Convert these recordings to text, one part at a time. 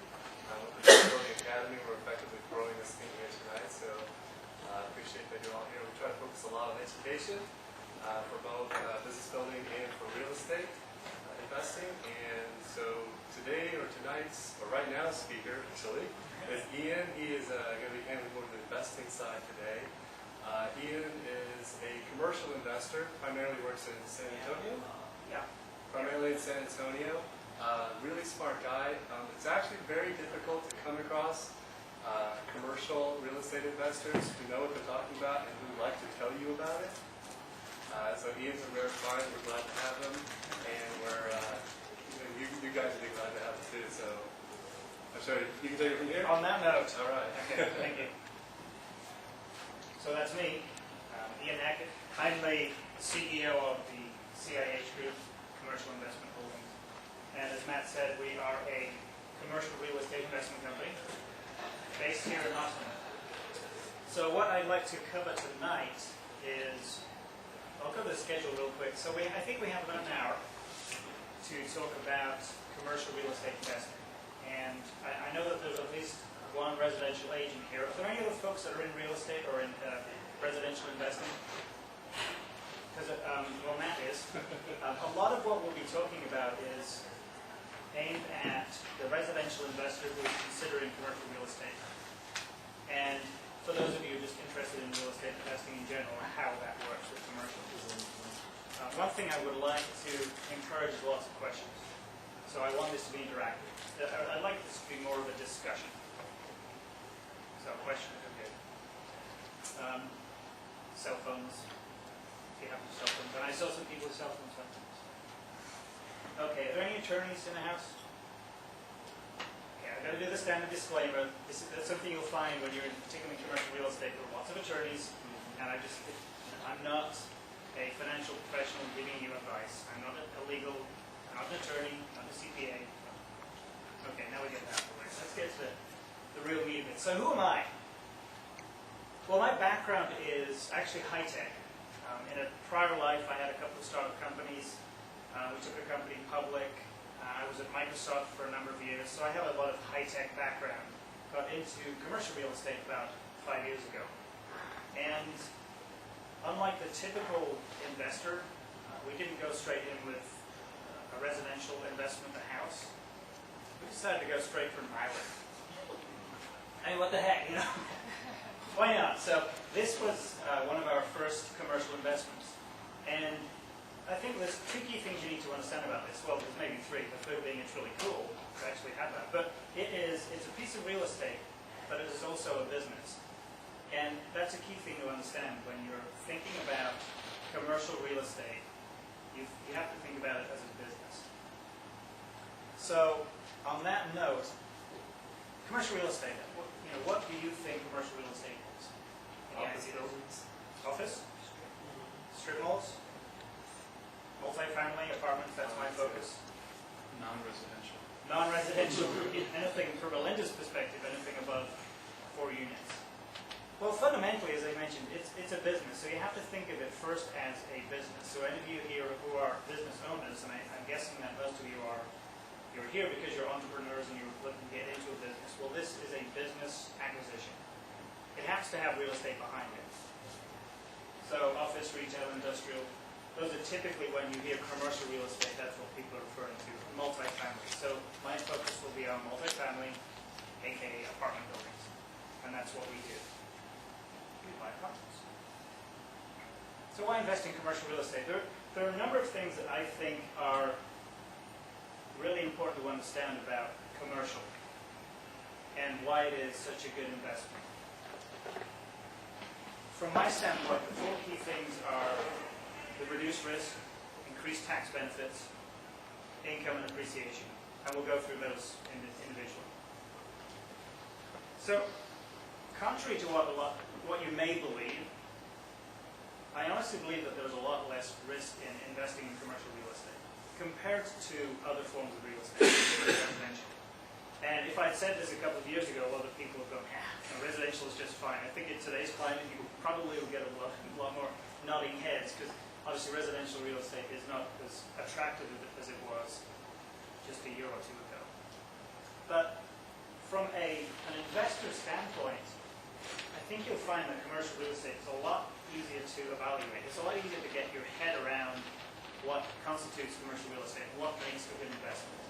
with the Building Academy. We're effectively growing this thing here tonight, so I appreciate that you're all here. We try to focus a lot on education for both business building and for real estate investing. And so today, or tonight's, or right now, speaker actually is Ian. He is going to be handling more of the investing side today. Ian is a commercial investor, primarily works in San Antonio. Yeah. Primarily in San Antonio. Really smart guy. It's actually very difficult to come across commercial real estate investors who know what they're talking about and who like to tell you about it. So Ian's a rare client. We're glad to have him, and we're you guys will be glad to have him too. So I'm sorry, you can take it from here. On that note. All right. Okay. Thank you. So that's me, Ian Hackett. I'm the CEO of the CIH Group, Commercial Investment Holdings. And as Matt said, we are a commercial real estate investment company based here in Austin. So what I'd like to cover tonight is, I'll go to the schedule real quick. So I think we have about an hour to talk about commercial real estate investing. And I know that there's at least one residential agent here. Are there any other folks that are in real estate or in residential investing? Because, well, Matt is. A lot of what we'll be talking about is aimed at the residential investor who is considering commercial real estate. And for those of you just interested in real estate investing in general, how that works with commercial. One thing I would like to encourage is lots of questions. So I want this to be interactive. I'd like this to be more of a discussion. So questions are good. Cell phones. If you have cell phones. And I saw some people with cell phones sometimes. Okay, are there any attorneys in the house? Okay, I've got to do the standard disclaimer. That's something you'll find when you're in particularly commercial real estate. There are lots of attorneys, and I'm not a financial professional giving you advice. I'm not a legal, I'm not an attorney, I'm not a CPA. Okay, now we get that out of the way. Let's get to the real meat of it. So who am I? Well, my background is actually high-tech. In a prior life, I had a couple of startup companies. We took a company public. I was at Microsoft for a number of years, so I have a lot of high-tech background. Got into commercial real estate about 5 years ago. And unlike the typical investor, we didn't go straight in with a residential investment, a house. We decided to go straight for an island. I mean, what the heck, you know? Why not? So this was one of our first commercial investments. And I think there's two key things you need to understand about this. Well, there's maybe three. The third being it's really cool to actually have that. But it's a piece of real estate, but it is also a business. And that's a key thing to understand when you're thinking about commercial real estate. You have to think about it as a business. So on that note, commercial real estate. What do you think commercial real estate is? Office buildings. Office? Strip malls? Multifamily apartments, that's my focus. Non-residential. Non-residential, anything from a lender's perspective, anything above 4 units. Well, fundamentally, as I mentioned, it's a business, so you have to think of it first as a business. So any of you here who are business owners, and I'm guessing that most of you you're here because you're entrepreneurs and you're looking to get into a business. Well, this is a business acquisition. It has to have real estate behind it. So office, retail, industrial, those are typically when you hear commercial real estate, that's what people are referring to, multifamily. So my focus will be on multifamily, aka apartment buildings. And that's what we do. We buy apartments. So why invest in commercial real estate? There are a number of things that I think are really important to understand about commercial and why it is such a good investment. From my standpoint, the four key things are the reduced risk, increased tax benefits, income and appreciation. And we'll go through those individually. So, contrary to what you may believe, I honestly believe that there's a lot less risk in investing in commercial real estate compared to other forms of real estate, residential. And if I'd said this a couple of years ago, a lot of people would go, residential is just fine. I think in today's climate, you probably will get a lot more nodding heads, because obviously residential real estate is not as attractive as it was just a year or two ago. But think you'll find that commercial real estate is a lot easier to evaluate. It's a lot easier to get your head around what constitutes commercial real estate, what makes a good investment.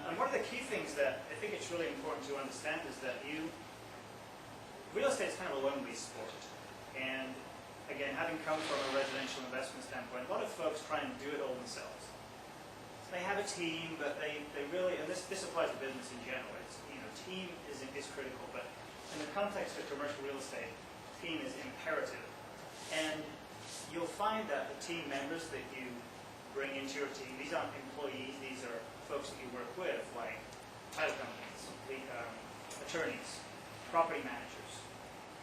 And one of the key things that I think it's really important to understand is that real estate is kind of a lonely sport. And again, having come from a residential investment standpoint, a lot of folks try and do it all themselves. They have a team, but they really, and this applies to business in general. It's, team is critical, but in the context of commercial real estate, team is imperative. And you'll find that the team members that you bring into your team, these aren't employees, these are folks that you work with, like title companies, attorneys, property managers,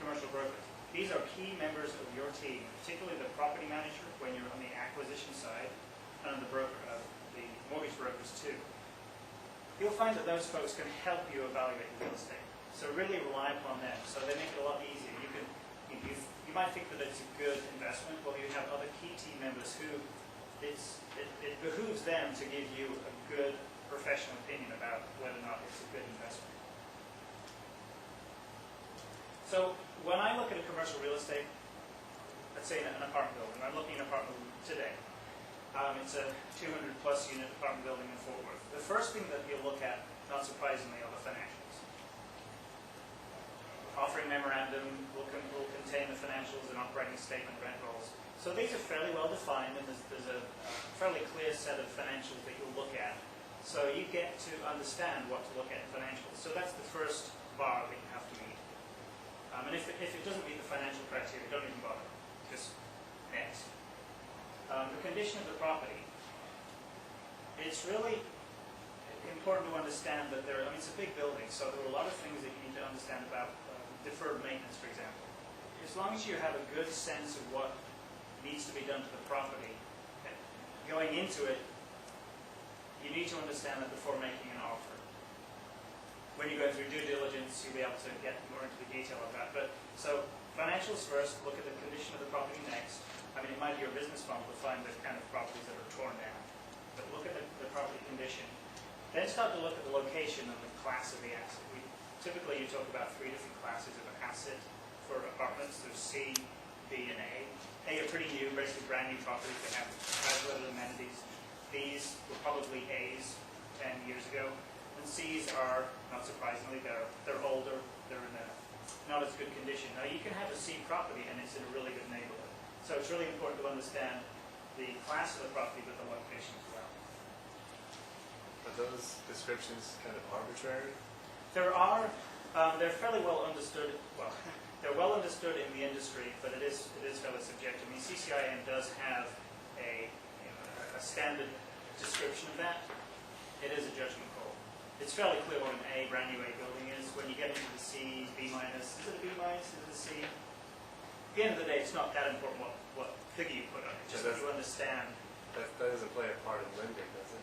commercial brokers. These are key members of your team, particularly the property manager when you're on the acquisition side, and the mortgage brokers too. You'll find that those folks can help you evaluate real estate. So really rely upon them. So they make it a lot easier. You might think that it's a good investment, well, you have other key team members who it behooves them to give you a good professional opinion about whether or not it's a good investment. So when I look at a commercial real estate, let's say an apartment building, I'm looking at an apartment building today. It's a 200 plus unit apartment building in Fort Worth. The first thing that you'll look at, not surprisingly, are the financials. Offering memorandum will contain the financials and operating statement, rent rolls. So these are fairly well defined, and there's a fairly clear set of financials that you'll look at. So you get to understand what to look at in financials. So that's the first bar that you have to meet. And if it doesn't meet the financial criteria, don't even bother. Just next. The condition of the property. It's really important to understand that it's a big building, so there are a lot of things that you need to understand about deferred maintenance, for example. As long as you have a good sense of what needs to be done to the property, going into it, you need to understand that before making an offer. When you go through due diligence, you'll be able to get more into the detail of that. So financials first, look at the condition of the property next. It might be your business model to find the kind of properties that are torn down. But look at the property condition. Then start to look at the location and the class of the asset. Typically, you talk about 3 different classes of an asset for apartments. There's C, B, and A. A are pretty new, basically brand new properties that have little amenities. B's were probably A's 10 years ago. And C's are, not surprisingly, they're older. They're in not as good condition. Now, you can have a C property and it's in a really good neighborhood. So it's really important to understand the class of the property, but the location as well. Are those descriptions kind of arbitrary? They're fairly well understood. Well, they're well understood in the industry, but it is fairly subjective. CCIM does have a standard description of that. It is a judgment call. It's fairly clear what an A, brand new A building is. When you get into the C, B minus, is it a B minus? Is it a C? At the end of the day, it's not that important what figure you put on it, just that you understand. That doesn't play a part in lending, does it?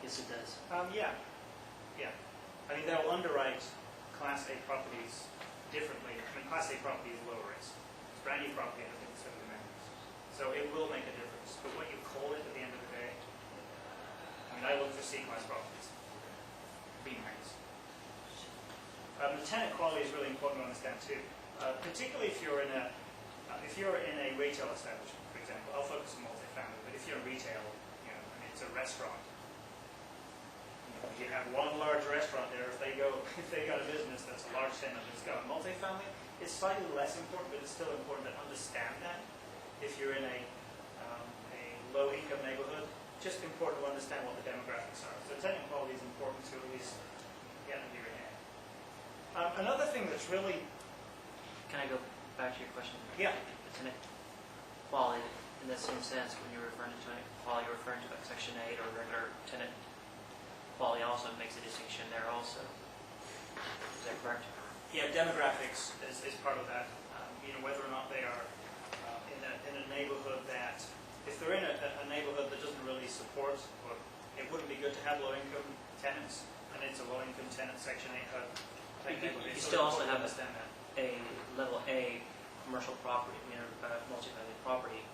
Yes, it does. Yeah. They'll underwrite Class A properties differently. Class A property is lower risk. It's brand new property, I think it's going to be managed. So it will make a difference. But what you call it at the end of the day, I look for C-class properties. B minus. The tenant quality is really important to understand too. Particularly if you're in a retail establishment, for example. I'll focus on multifamily, but if you're in retail, it's a restaurant. You have one large restaurant there. If they got a business that's a large tenant that's got a multifamily, it's slightly less important, but it's still important to understand that. If you're in a low-income neighborhood, just important to understand what the demographics are. So tenant quality is important to at least get under your head. Another thing that's really... Can I go back to your question? Yeah. The tenant quality, in the same sense, when you're referring to tenant quality, you're referring to like Section 8 or regular tenant quality also makes a distinction there also. Is that correct? Yeah, demographics is part of that. Whether or not they are in a neighborhood that, if they're in a neighborhood that doesn't really support, or it wouldn't be good to have low-income tenants, and it's a low-income tenant Section 8 type neighborhood. You still also have a level A commercial property, multi-family property,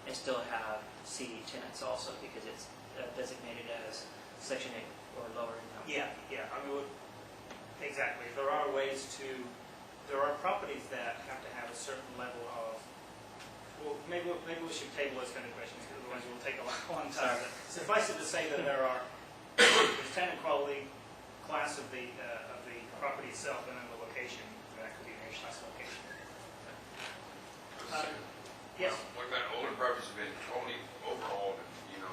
and still have C tenants also because it's designated as Section 8 or lower income. Yeah. Exactly. There are ways to there are properties that have to have a certain level of, well, maybe we should table those kind of questions, because otherwise it will take a long time. But suffice it to say that there's tenant quality, class of the property itself, and then the location. That could be an H-class location. Yes? What about older properties have been totally overhauled, and,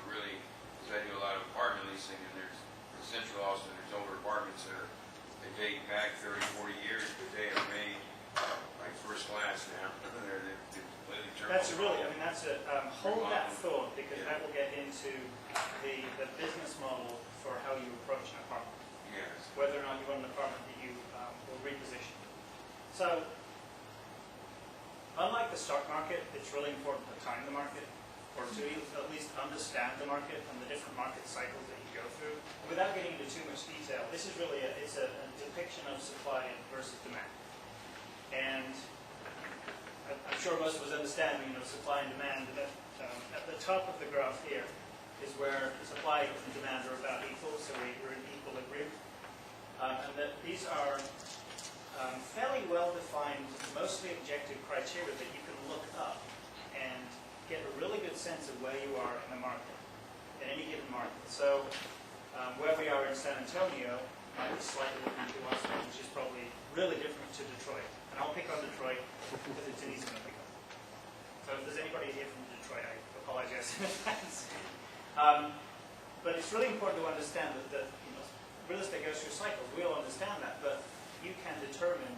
really, because I do a lot of apartment leasing, and there's, in Central Austin, there's older apartments that they date back 30, 40 years, but they are made like first class now. They're completely turned. That's hold that thought, because that will get into the business model for how you approach an apartment. Yes. Whether or not you want an apartment that you will reposition. So, unlike the stock market, it's really important to time the market, or to at least understand the market and the different market cycles that you go through. Without getting into too much detail, this is really a depiction of supply versus demand. And I'm sure most of us understand, supply and demand. At the top of the graph here is where supply and demand are about equal, so we're in equilibrium. And that these are fairly well-defined, mostly objective criteria that you can look up and get a really good sense of where you are in the market, in any given market. So where we are in San Antonio might be slightly different to Austin, which is probably really different to Detroit. And I'll pick on Detroit because it's an easy one to pick on. So if there's anybody here from Detroit, I apologize in advance. But it's really important to understand that real estate goes through cycles. We all understand that, but you can determine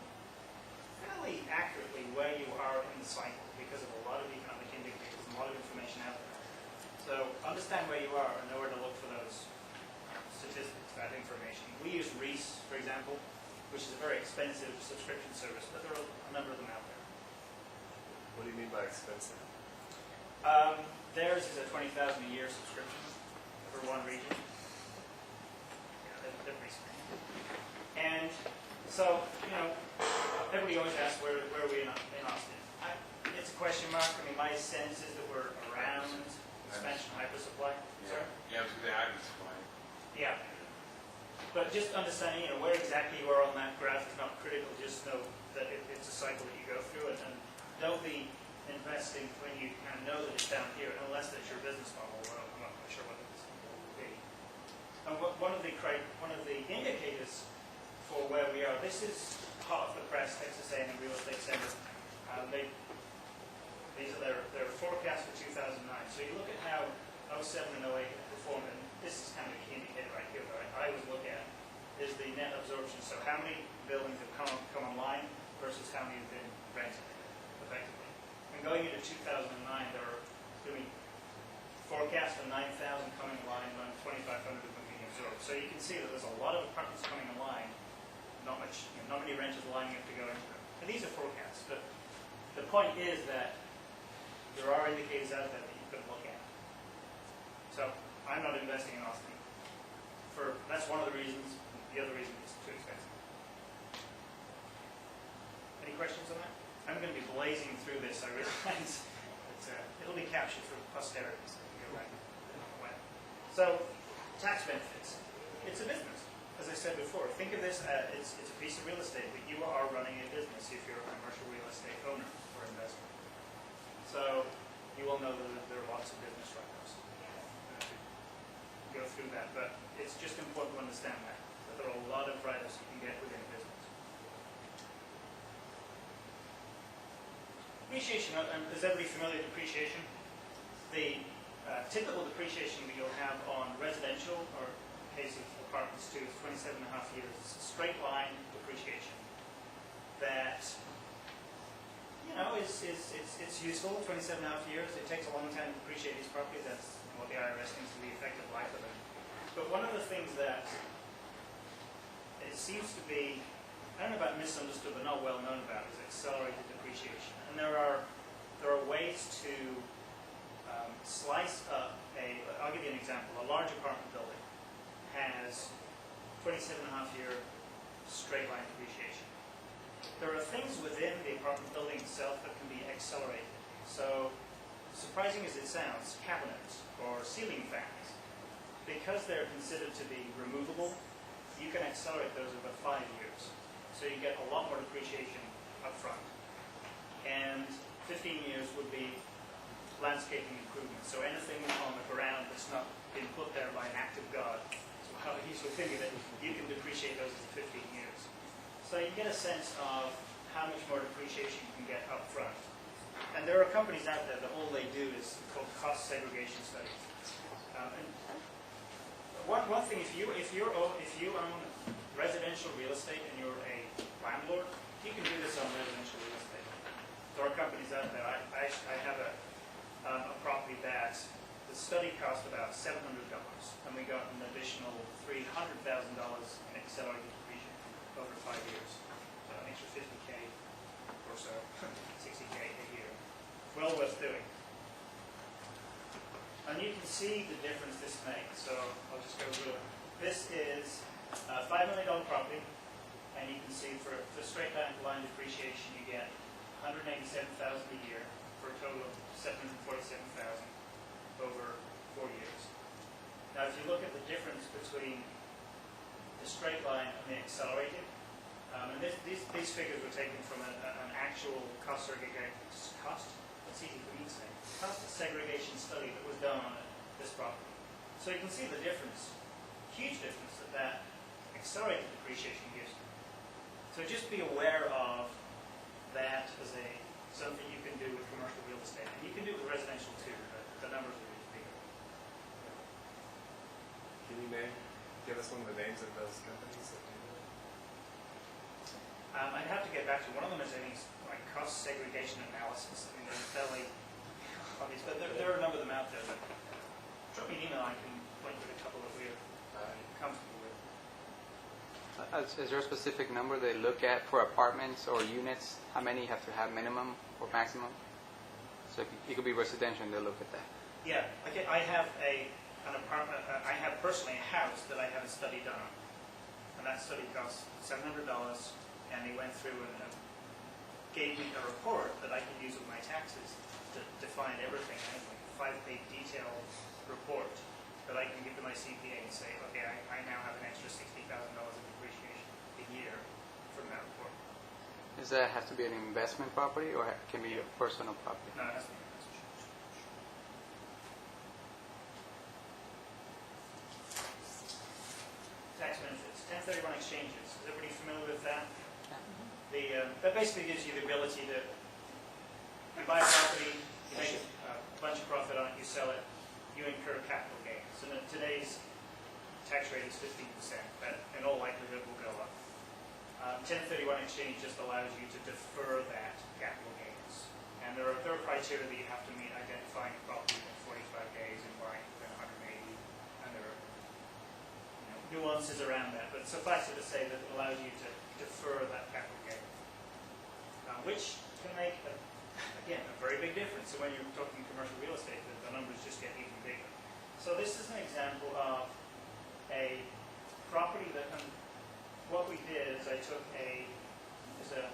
fairly accurately where you are in the cycle because of a lot of economic indicators and a lot of information out there. So understand where you are and know where to look for those statistics, that information. We use Reese, for example, which is a very expensive subscription service, but there are a number of them out there. What do you mean by expensive? Theirs is a $20,000 a year subscription for one region. Yeah, they're pretty expensive. And so, everybody always asks where are we in Austin? It's a question mark. I mean, my sense is that we're around expansion hypersupply. Sorry? Yeah, it was the hypersupply. Yeah. But just understanding, where exactly you are on that graph is not critical. Just know that it's a cycle that you go through, and don't be investing when you kind of know that it's down here, unless that's your business model. Well, I'm not quite sure what it will be. And one of the indicators for where we are, this is hot off the press, Texas A&M Real Estate Center. These are their forecast for 2009. So you look at how 07 and 08 performed, and this is kind of a key indicator right here that I always look at, is the net absorption. So how many buildings have come online versus how many have been rented, effectively. And going into 2009, there are doing forecast of 9,000 coming online, and 2,500 of them being absorbed. So you can see that there's a lot of apartments coming online, not many renters lining up to go into them. And these are forecasts, but the point is that there are indicators out there that you can look at. So I'm not investing in Austin. That's one of the reasons. The other reason is too expensive. Any questions on that? I'm going to be blazing through this, I realize. It'll be captured for posterity, so you go right on the web. So, tax benefits. It's a business. As I said before, think of this as it's a piece of real estate, but you are running a business if you're a commercial real estate owner or investor. So, you will know that there are lots of business write-ups. Go through that, but it's just important to understand that there are a lot of write-ups you can get within a business. Depreciation, is everybody familiar with depreciation? The typical depreciation that you'll have on residential, or in the case of apartments too, is 27.5 years. It's a straight line depreciation that, it's useful, 27.5 years. It takes a long time to depreciate these properties. That's what the IRS thinks is the effective life of them. But one of the things that it seems to be, I don't know about misunderstood, but not well known about, is accelerated depreciation. And there are ways to slice up I'll give you an example. A large apartment building has 27.5-year straight line depreciation. There are things within the apartment building itself that can be accelerated. So, surprising as it sounds, cabinets or ceiling fans, because they're considered to be removable, you can accelerate those over 5 years. So you get a lot more depreciation up front. And 15 years would be landscaping improvements. So anything on the ground that's not been put there by an act of God, so how I usually think of it, you can depreciate those in 15 years. So you get a sense of how much more depreciation you can get up front. And there are companies out there that all they do is called cost segregation studies. And one thing, if you own residential real estate and you're a landlord, you can do this on residential real estate. There are companies out there. I have a property that the study cost about $700, and we got an additional $300,000 in accelerated depreciation over 5 years. So an extra 50K or so, 60K a year. Well worth doing. And you can see the difference this makes. So I'll just go through it. This is a $5 million property, and you can see for straight line depreciation you get $187,000 a year for a total of $747,000 over 4 years. Now, if you look at the difference between the straight line and the accelerated, and these figures were taken from an actual cost segregation study that was done on this property. So you can see the difference, huge difference that accelerated depreciation gives you. So just be aware of that as something you can do with commercial real estate. And you can do it with residential too, but the numbers are really bigger. Can you give us one of the names of those companies that do that? I'd have to get back to one of them is like cost segregation analysis. I mean, they're fairly obvious, but there are a number of them out there. But drop me an email, I can point you to a couple that we're comfortable with. Is there a specific number they look at for apartments or units? How many you have to have minimum or maximum? So it could be residential and they'll look at that. Yeah, I have an apartment. I have personally a house that I have a study done on, and that study cost $700. And they went through and gave me a report that I could use with my taxes to define everything. I have like a 5-page detailed report that I can give to my CPA and say, okay, I now have an extra $60,000 of depreciation a year from that report. Does that have to be an investment property or can be a personal property? No, it has to be investment. Tax benefits, 1031 exchanges. Is everybody familiar with that? That basically gives you the ability to you buy a property, you make a bunch of profit on it, you sell it, you incur capital gains. So today's tax rate is 15%, but in all likelihood will go up. 1031 exchange just allows you to defer that capital gains. And there are criteria that you have to meet identifying a property in 45 days and buying within 180. And there are nuances around that, but suffice it to say that it allows you to defer that capital gain, which can make, again, a very big difference. So when you're talking commercial real estate, the numbers just get even bigger. So this is an example of a property that, what we did is I took there's a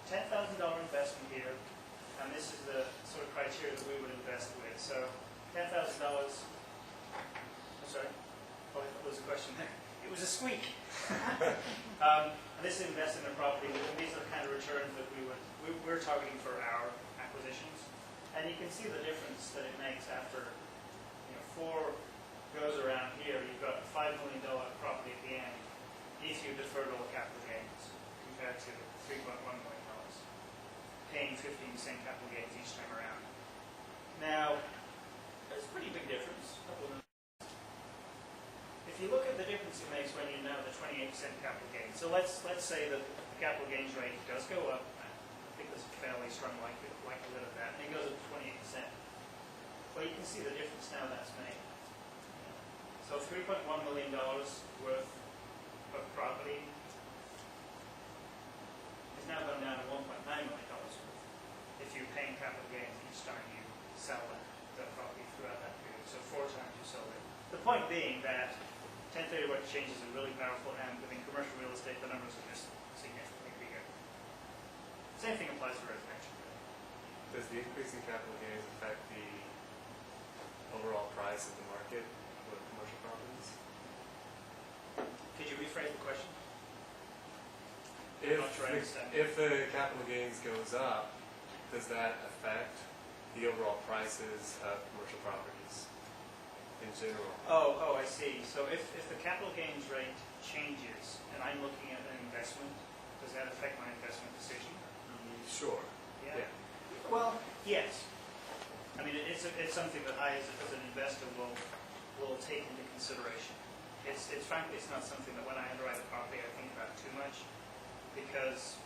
$10,000 investment here, and this is the sort of criteria that we would invest with. So $10,000, I'm sorry, oh, I thought there was a question there. It was a squeak. This is invested in a property, and these are the kind of returns that we're targeting for our acquisitions. And you can see the difference that it makes after 4 goes around here. You've got a $5 million property at the end if you deferred all capital gains compared to $3.1 million, paying 15% capital gains each time around. Now, there's a pretty big difference. If you look at the difference it makes when you know the 28% capital gain. So let's say that the capital gains rate does go up. I think there's a fairly strong likelihood of that. And it goes up to 28%. Well, you can see the difference now that's made. So $3.1 million worth of property is now gone down to $1.9 million worth if you're paying capital gains each time you sell that property throughout that period. So 4 times you sold it. The point being that 1031 exchanges are really powerful, and within commercial real estate, the numbers are just significantly bigger. Same thing applies to residential. Does the increase in capital gains affect the overall price of the market with commercial properties? Could you rephrase the question? If, not sure I understand. if the capital gains goes up, does that affect the overall prices of commercial properties in general? Oh, I see. So if the capital gains rate changes and I'm looking at an investment, does that affect my investment decision? Sure. Yeah. Well, yes. I mean, it's something that I, as an investor, will take into consideration. It's frankly, it's not something that when I underwrite a property I think about too much, because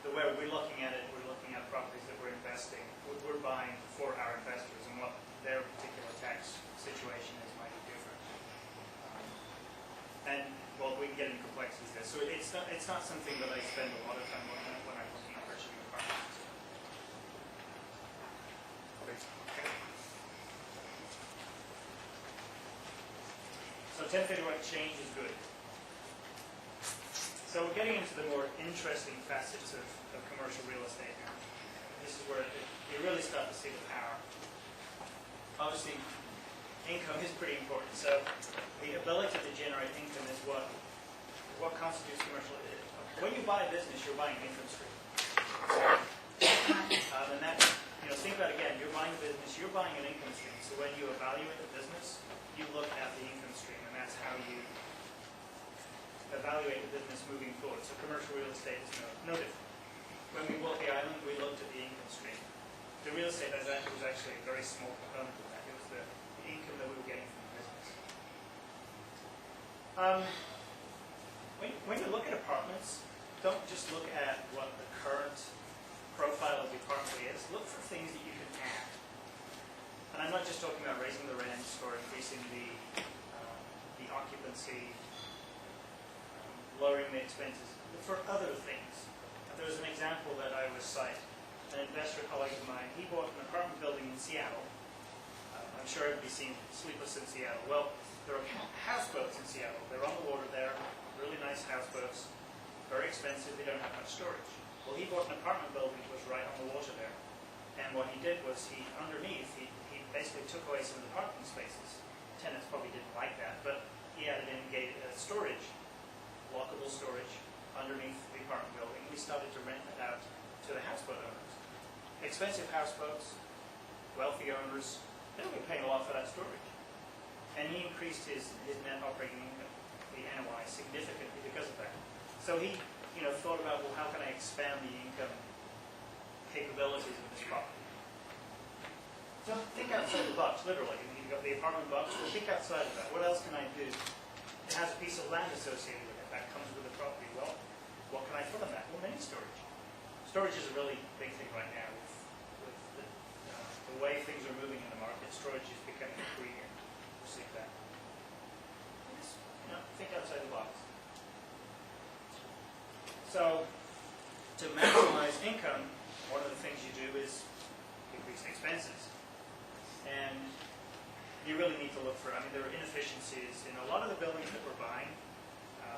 the way we're looking at it, we're looking at properties that we're investing, we're buying for our investors, and what their particular tax situation is might be different. And well, we can get into complexities there. So it's not something that I spend a lot of time looking at when I'm looking at purchasing a property. So 1031 exchange is good. So we're getting into the more interesting facets of commercial real estate now. This is where you really start to see the power. Obviously, income is pretty important. So the ability to generate income is what constitutes commercial. When you buy a business, you're buying an income stream. And that, think about it again, you're buying a business, you're buying an income stream. So when you evaluate the business, you look at the income stream, and that's how you evaluate the business moving forward. So commercial real estate is no different. When we bought the island, we looked at the income stream. The real estate was actually a very small component of that. It was the income that we were getting from the business. When you look at apartments, don't just look at what the current profile of the apartment is. Look for things that you can add. And I'm not just talking about raising the rents or increasing the occupancy, lowering the expenses, but for other things. There was an example that I would cite. An investor colleague of mine, he bought an apartment building in Seattle. I'm sure everybody's seen Sleepless in Seattle. Well, there are houseboats in Seattle. They're on the water there, really nice houseboats, very expensive, they don't have much storage. Well, he bought an apartment building that was right on the water there. And what he did was he basically took away some of the parking spaces. Tenants probably didn't like that, but he added in storage, lockable storage, underneath the apartment building. We started to rent that out to the houseboat owners. Expensive houseboats, wealthy owners, they were paying a lot for that storage. And he increased his net operating income, the NOI, significantly because of that. So he thought about, well, how can I expand the income capabilities of this property? So think outside the box, literally. You've got the apartment box, well, think outside of that. What else can I do? It has a piece of land associated with it. That comes with the property. Well, what can I put on that? Well, mini storage. Storage is a really big thing right now with the way things are moving in the market. Storage is becoming a premium. We'll see that. Just, think outside the box. So, to maximize income, one of the things you do is increase expenses. And you really need to look for, there are inefficiencies in a lot of the buildings that we're buying.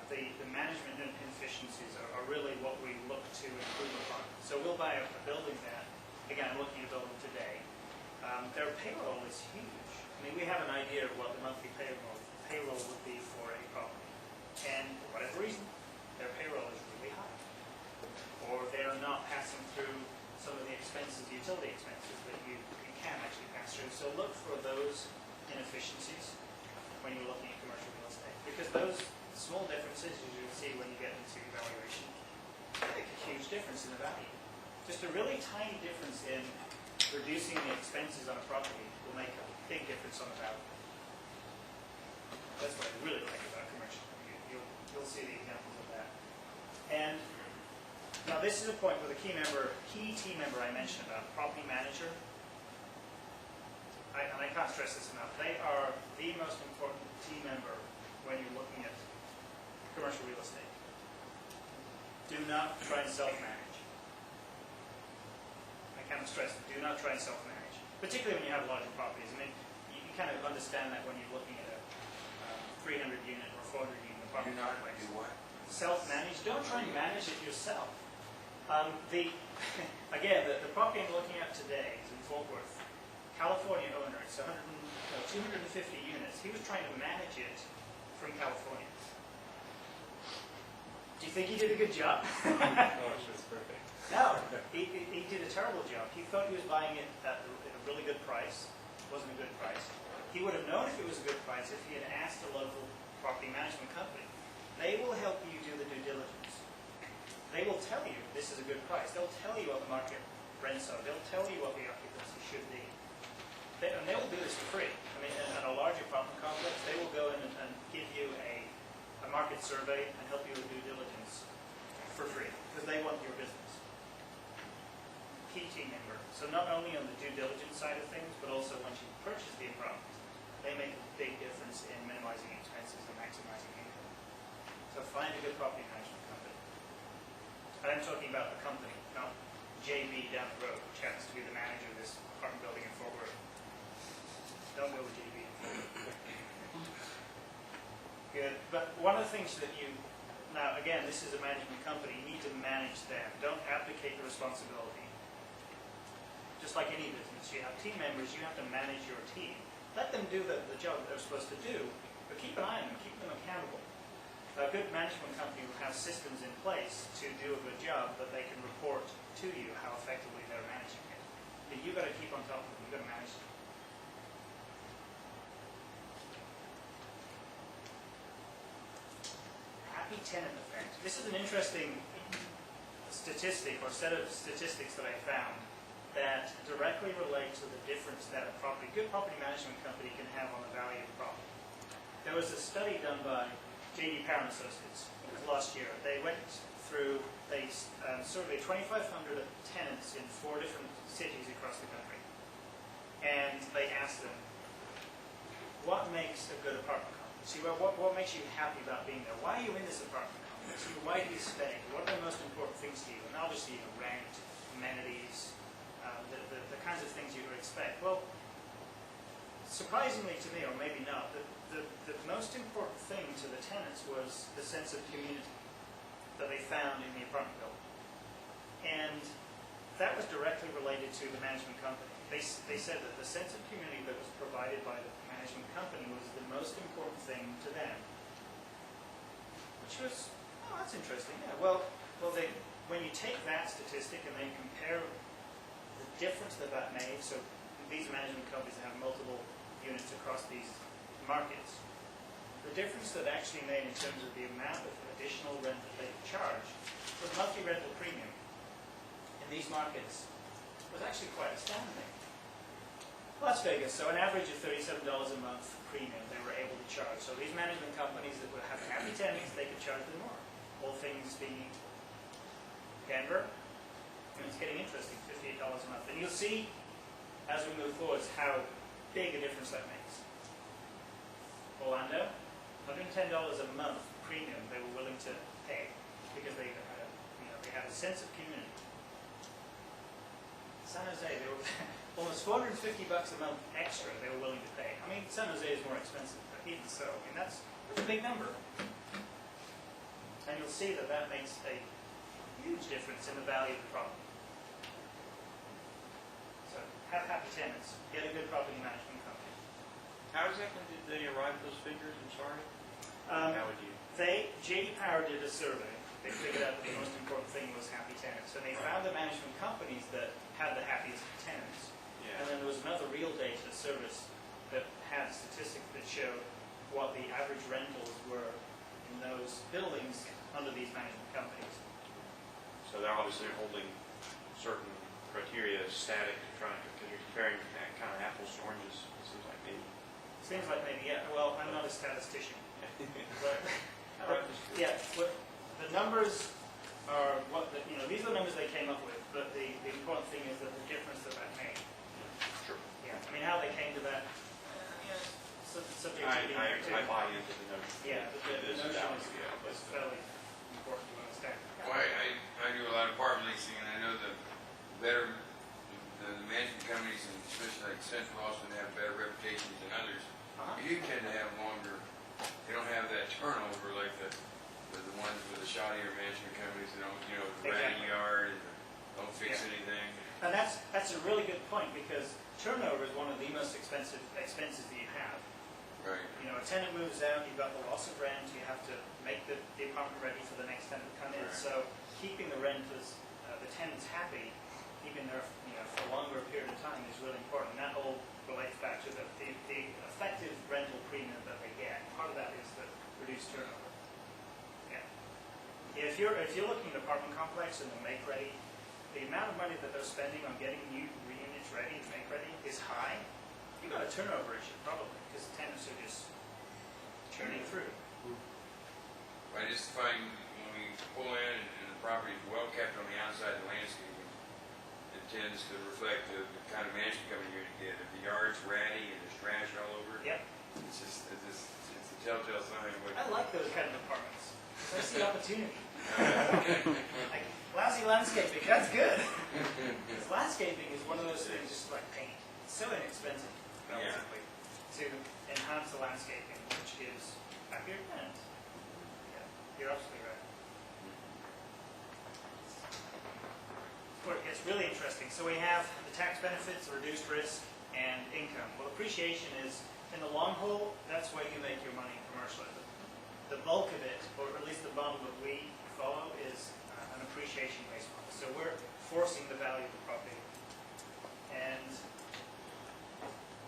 The management inefficiencies are really what we look to improve upon. So we'll buy a building that, again, I'm looking at a building today. Their payroll is huge. We have an idea of what the monthly payroll would be for a property. And for whatever reason, their payroll is really high. Or they're not passing through some of the expenses, utility expenses, that you can actually pass through. So look for those inefficiencies when you're looking at commercial real estate. Because those small differences, as you'll see when you get into evaluation, make a huge difference in the value. Just a really tiny difference in reducing the expenses on a property will make a big difference on the value. That's what I really like about commercial. You'll see the examples of that. And now this is a point where the key team member I mentioned about, property manager, and I can't stress this enough, they are the most important team member when you're looking at commercial real estate. Do not try and self-manage. I can't stress it. Do not try and self-manage. Particularly when you have larger properties. You kind of understand that when you're looking at a 300 unit or 400 unit apartment complex. Do what? Self-manage. Don't try and manage it yourself. Again, the property I'm looking at today is in Fort Worth. California owner. It's 250 units. He was trying to manage it from California. Do you think he did a good job? Oh, it's just perfect. No, he did a terrible job. He thought he was buying it at a really good price. It wasn't a good price. He would have known if it was a good price if he had asked a local property management company. They will help you do the due diligence. They will tell you this is a good price. They'll tell you what the market rents are. They'll tell you what the occupancy should be. And they will do this for free. I mean, at a large apartment complex, they will go in and give you a market survey and help you with due diligence for free because they want your business. Key team member. So not only on the due diligence side of things, but also once you purchase the apartment, they make a big difference in minimizing expenses and maximizing income. So find a good property management company. I'm talking about the company, not JB down the road, which happens to be the manager of this apartment building in Fort Worth. Don't go with JB. Good. But one of the things that now again, this is a management company, you need to manage them. Don't abdicate the responsibility. Just like any business, you have team members, you have to manage your team. Let them do the job they're supposed to do, but keep an eye on them, keep them accountable. A good management company will have systems in place to do a good job, but they can report to you how effectively they're managing it. But you've got to keep on top of them, you've got to manage them. Happy tenant effect. This is an interesting statistic or set of statistics that I found that directly relate to the difference that a good property management company can have on the value of property. There was a study done by J.D. Power and Associates. It was last year. They went through, they surveyed 2,500 tenants in 4 different cities across the country. And they asked them, what makes a good apartment complex? See, what makes you happy about being there? Why are you in this apartment complex? Why do you stay? What are the most important things to you? And obviously, rent, amenities, the kinds of things you would expect. Well, surprisingly to me, or maybe not, the most important thing to the tenants was the sense of community that they found in the apartment building. And that was directly related to the management company. They said that the sense of community that was provided by the management company was the most important thing to them. Which was, oh, that's interesting. Yeah. Well, when you take that statistic and then compare the difference that made, so these management companies have multiple units across these markets, the difference that actually made in terms of the amount of additional rent that they could charge for the monthly rental premium in these markets was actually quite astounding. Las Vegas, so an average of $37 a month premium they were able to charge. So these management companies that would have happy tenants, they could charge them more. All things being equal. Denver, it's getting interesting, $58 a month. And you'll see as we move forward how big a difference that makes. Orlando, $110 a month premium they were willing to pay because they had a sense of community. San Jose, they were almost $450 a month extra they were willing to pay. I mean, San Jose is more expensive, but even so, I mean, that's a big number. And you'll see that makes a huge difference in the value of the property. So, have happy tenants. Get a good property management company. How exactly did they arrive at those figures? I'm sorry. How would you? J.D. Power did a survey. They figured out that the most important thing was happy tenants. And they found the management companies that had the happiest tenants. Yeah. And then there was another real data service that had statistics that showed what the average rentals were in those buildings under these management companies. So they're obviously holding certain criteria static to try because you're comparing that kind of apples to oranges. It seems like maybe. Seems like maybe, yeah. Well, I'm not a statistician. But, yeah, the numbers are what these are the numbers they came up with. But the important thing is that the difference that made. Sure. Yeah. I mean, how they came to that. Subject to being I buy into the notion. Yeah, but the notion is fairly important to understand. Well, I do a lot of apartment leasing, and I know the management companies, and especially like Central Austin, have better reputations than others. You tend to have longer. They don't have that turnover like the ones with the shoddier management companies that don't, rat a yard and don't fix anything. And that's a really good point because turnover is one of the most expenses that you have. Right. You know, a tenant moves out, you've got the loss of rent, you have to make the apartment ready for the next tenant to come in. Right. So keeping the renters, the tenants happy, keeping them, you know, for a longer period of time is really important. And that all relates back to the effective rental premium that they get. Part of that is the reduced turnover. Yeah. If you're looking at an apartment complex and the make ready, the amount of money that they're spending on getting new units ready and make ready is high. You've got a turnover issue probably because the tenants are just churning through. I just find when we pull in and the property is well kept on the outside of the landscaping, it tends to reflect the kind of mansion coming here to get. If the yard's ratty and there's trash all over, Yep. it's a telltale sign of what. I like those kind of apartments. I see opportunity. Like lousy landscaping, that's good. Because landscaping is one of those things just like paint. It's so inexpensive, relatively, to enhance the landscaping, which gives happier tenants. Yeah, you're absolutely right. Where it gets really interesting. So we have the tax benefits, the reduced risk, and income. Well, appreciation is, in the long haul, that's where you make your money in commercial. The bulk of it, or at least the model that we follow, is an appreciation-based model. So we're forcing the value of the property. And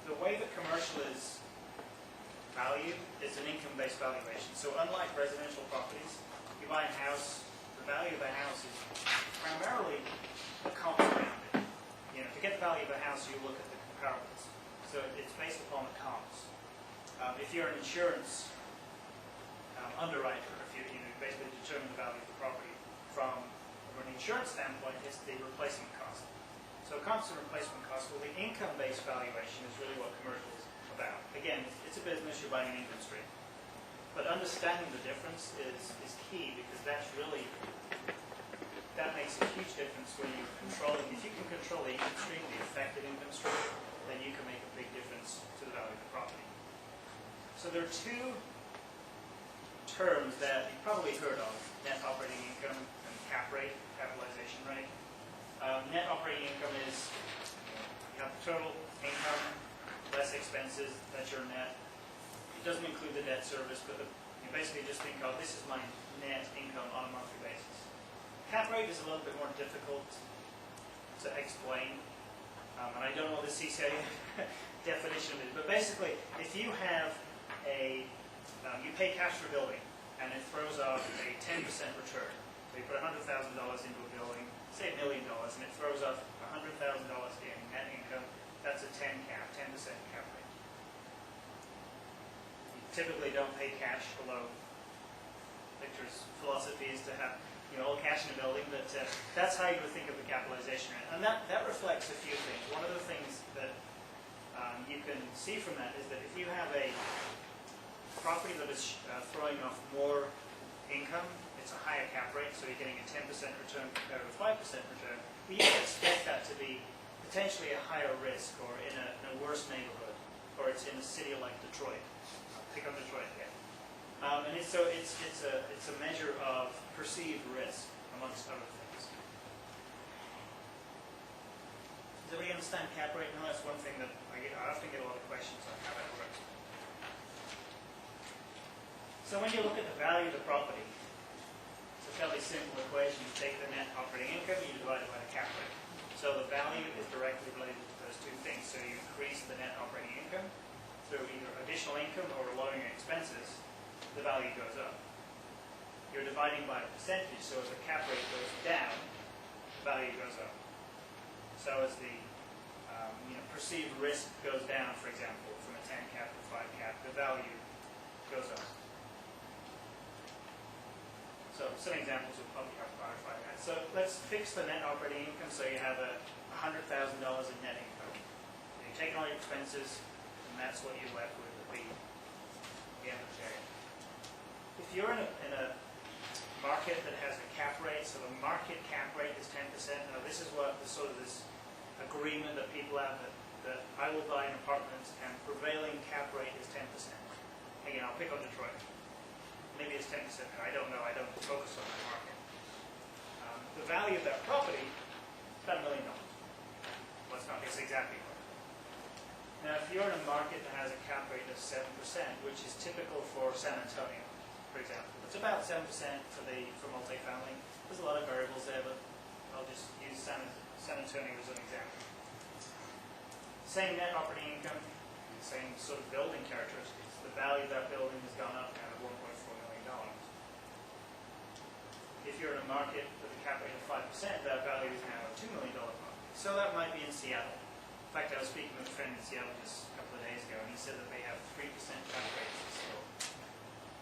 the way that commercial is valued is an income-based valuation. So unlike residential properties, you buy a house, the value of the house is primarily the comps around it. You know, to get the value of a house, you look at the comparables. So it's based upon the comps. If you're an insurance underwriter, if you basically determine the value of the property from an insurance standpoint, it's the replacement cost. So constant replacement cost, well, the income-based valuation is really what commercial is about. Again, it's a business, you're buying an income stream. But understanding the difference is key because that makes a huge difference when you're controlling. If you can control the income stream, the effective income stream, then you can make a big difference to the value of the property. So there are two terms that you've probably heard of: net operating income and cap rate, capitalization rate. Net operating income is you have the total income less expenses, that's your net. It doesn't include the debt service, but you basically just think of this is my net income on a monthly basis. Cap rate is a little bit more difficult to explain, and I don't know what the CCA definition is, but basically, if you have you pay cash for a building, and it throws off a 10% return. So you put $100,000 into a building, say $1 million, and it throws off $100,000 in net income. That's a 10% cap rate. You typically don't pay cash, although Victor's philosophy is to have all cash in a building, but that's how you would think of the capitalization rate. And that reflects a few things. One of the things that you can see from that is that if you have a property that is throwing off more income, it's a higher cap rate, so you're getting a 10% return compared to a 5% return. We expect that to be potentially a higher risk, or in a worse neighborhood, or it's in a city like Detroit. Pick up Detroit again. And it's a measure of perceived risk, amongst other things. Does everybody understand cap rate? No, that's one thing that I often get a lot of questions on how that works. So when you look at the value of the property, it's a fairly simple equation. You take the net operating income, you divide it by the cap rate. So the value is directly related to those two things. So you increase the net operating income through either additional income or lowering your expenses, the value goes up. You're dividing by a percentage, so as the cap rate goes down, the value goes up. So as the perceived risk goes down, for example, from a 10 cap to 5 cap, the value goes up. So some examples will probably help clarify that. So let's fix the net operating income. So you have $100,000 in net income. You take all your expenses, and that's what you're left with at the end of the day. If you're in a market that has a cap rate, so the market cap rate is 10%. Now this is what this agreement that people have that I will buy an apartment and prevailing cap rate is 10%. Again, I'll pick on Detroit. Maybe it's 10%. I don't know. I don't focus on that market. The value of that property is about $1 million. Let's not guess exactly what. Now, if you're in a market that has a cap rate of 7%, which is typical for San Antonio, for example, it's about 7% for multifamily. There's a lot of variables there, but I'll just use San Antonio as an example. Same net operating income, same sort of building characteristics. The value of that building has gone up now to $1.4 million. If you're in a market with a cap rate of 5%, that value is now a $2 million market. So that might be in Seattle. In fact, I was speaking with a friend in Seattle just a couple of days ago, and he said that they have 3% cap rates still.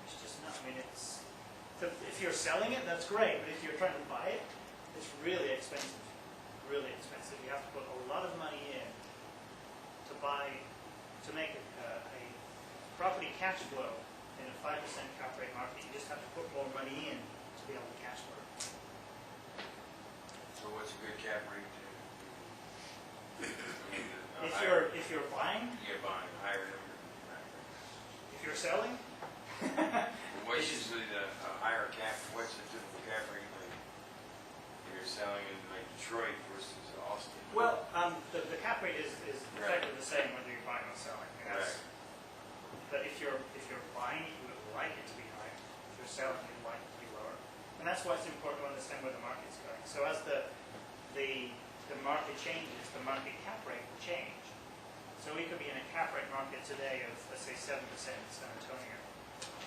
It's just not, I mean, if you're selling it, that's great, but if you're trying to buy it, it's really expensive. Really expensive. You have to put a lot of money in to make a property cash flow in a 5% cap rate market. You just have to put more money in to be able to cash flow. So what's a good cap rate to? If you're buying, Yeah, buying a higher number. if you're selling, What's usually the higher cap, what's the typical cap rate like if you're selling in like Detroit versus Austin? well, the cap rate is effectively the same whether you're buying or selling. I mean, that's- But if you're buying, you would like it to be higher. If you're selling, you'd like it to be lower. And that's why it's important to understand where the market's going. So as the market changes, the market cap rate will change. So we could be in a cap rate market today of, let's say, 7% in San Antonio.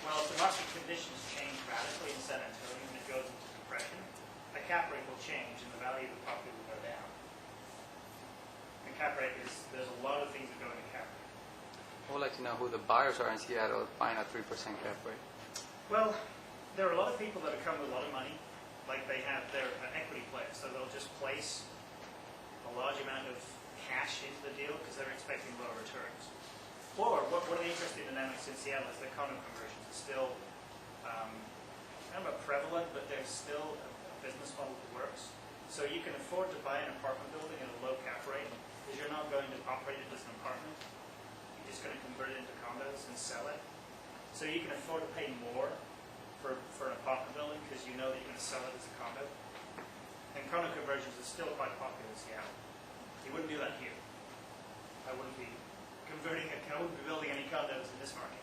Well, if the market conditions change radically in San Antonio and it goes into depression, the cap rate will change and the value of the property will go down. And cap rate there's a lot of things that go into cap rate. I would like to know who the buyers are in Seattle buying a 3% cap rate. Well, there are a lot of people that have come with a lot of money, like they're an equity player, so they'll just place a large amount of cash into the deal because they're expecting lower returns. Or one of the interesting dynamics in Seattle is the condo conversions are still kind of prevalent, but there's still a business model that works. So you can afford to buy an apartment building at a low cap rate because you're not going to operate it as an apartment. You're just going to convert it into condos and sell it. So you can afford to pay more for an apartment building because you know that you're going to sell it as a condo. And condo conversions are still quite popular in Seattle. You wouldn't do that here. I wouldn't be building any condos in this market.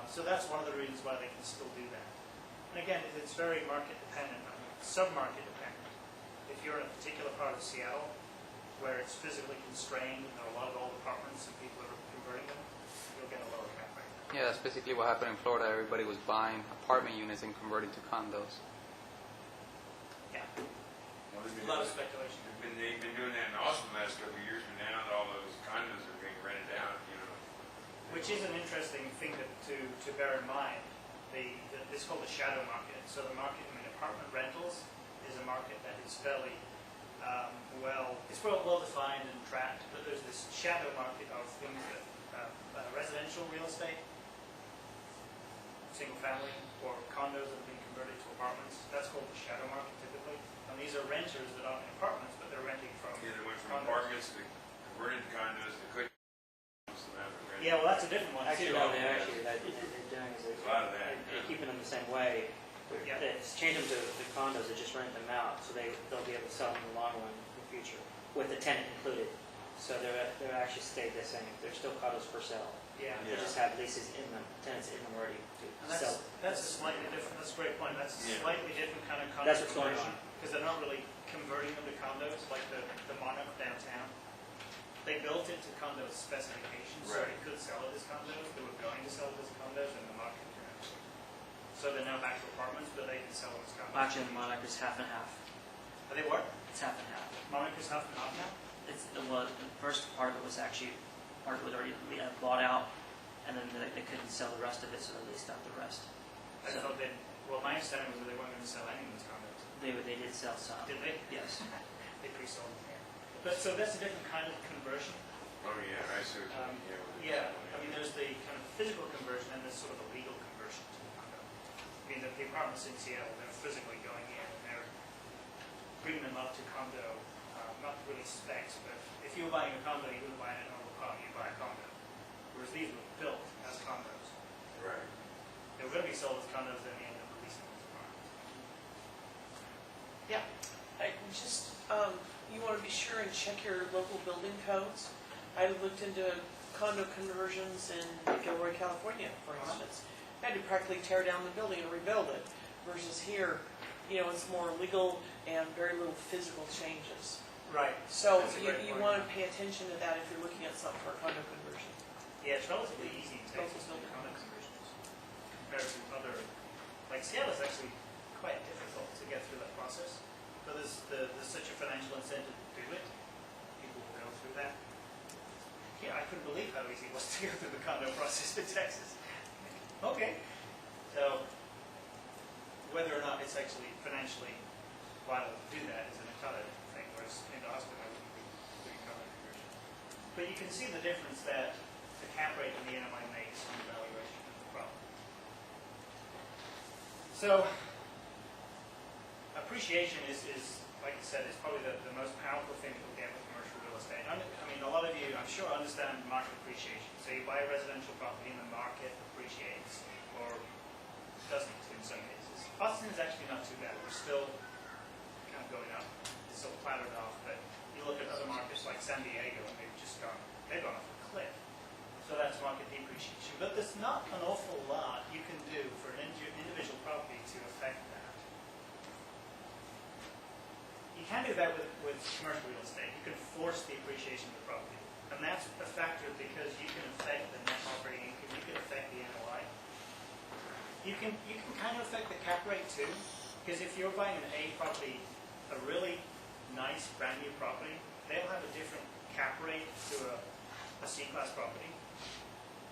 So that's one of the reasons why they can still do that. And again, it's very market dependent, sub-market dependent. If you're in a particular part of Seattle where it's physically constrained and there are a lot of old apartments and people are converting them, you'll get a lower cap rate. Yeah, that's basically what happened in Florida. Everybody was buying apartment units and converting to condos. Yeah, Well, a lot of speculation. They've been doing that in Austin the last couple of years, but now that all those condos are being rented out, Which is an interesting thing to bear in mind. It's called the shadow market. So the market in apartment rentals is a market that is fairly well defined and tracked, but there's this shadow market of things that residential real estate, single family, or condos that have been converted to apartments. That's called the shadow market typically. And these are renters that aren't in apartments, but they're renting from they went from condos. apartments to converted to condos to couldn't. Yeah, well, that's a different one Actually, too. no, they're doing is There's a lot of that. they're keeping them the same way. Yeah. It's change them to the condos, they just rent them out, so they'll be able to sell them in the long run in the future, with the tenant included. So they're actually stayed the same. They're still condos for sale. Yeah. They just have leases in them, tenants in them already to And sell. that's a slightly different, that's a great point, that's a Yeah. slightly different kind of condo That's what's going conversion. on. Because they're not really converting them to condos like the Monarch downtown. They built it to condo specifications, so Right. they could sell it as condos, they were going to sell it as condos, and the market turned. So they're now back to apartments, but they can sell them as condos. Actually, the Monarch is half and half. Are they what? It's half and half. Monarch is half and half now? The first part of it was actually, part of it was already bought out, and then they couldn't sell the rest of it, so they leased out the rest. I So thought well, my understanding was that they weren't going to sell any of these condos. they did sell some. Did they? Yes. They pre-sold them. But so that's a different kind of conversion. Oh, yeah, I see what you mean. Yeah, I mean, there's the kind of physical conversion and there's sort of a legal conversion to the condo. I mean, the apartments in Seattle, they're physically going in and they're bringing them up to condo, not really specs, but if you were buying a condo, you wouldn't buy an normal apartment, you'd buy a condo. Whereas these were built as condos. Right. They were going to be sold as condos, then they ended up releasing them as apartments. Yeah. You want to be sure and check your local building codes. I looked into condo conversions in Gilroy, California, for instance. Had to practically tear down the building and rebuild it, versus here, it's more legal and very little physical changes. Right. So That's a great you point. want to pay attention to that if you're looking at something for a condo conversion. Yeah, it's relatively easy in Texas to do condo conversions compared to other, like Seattle is actually quite difficult to get through that process. But there's such a financial incentive to do it. People will go through that. Yeah, I couldn't believe how easy it was to go through the condo process in Texas. Okay. So whether or not it's actually financially viable to do that is an entirely different thing, whereas in Austin I wouldn't be doing condo conversion. But you can see the difference that the cap rate and the NOI makes on the valuation of the property. So appreciation is like I said, is probably the most powerful thing that you'll get with commercial real estate. I mean, a lot of you, I'm sure, understand market appreciation. So you buy a residential property and the market appreciates, or doesn't in some cases. Austin is actually not too bad. We're still kind of going up. It's still flattered off, but you look at other markets like San Diego and they've gone off a cliff. So that's market depreciation. But there's not an awful lot you can do for an individual property to affect that. You can do that with commercial real estate. You can force the appreciation of the property. And that's a factor because you can affect the net operating income, you can affect the NOI. You can kind of affect the cap rate too, because if you're buying an A property, a really nice brand new property, they'll have a different cap rate to a C-class property.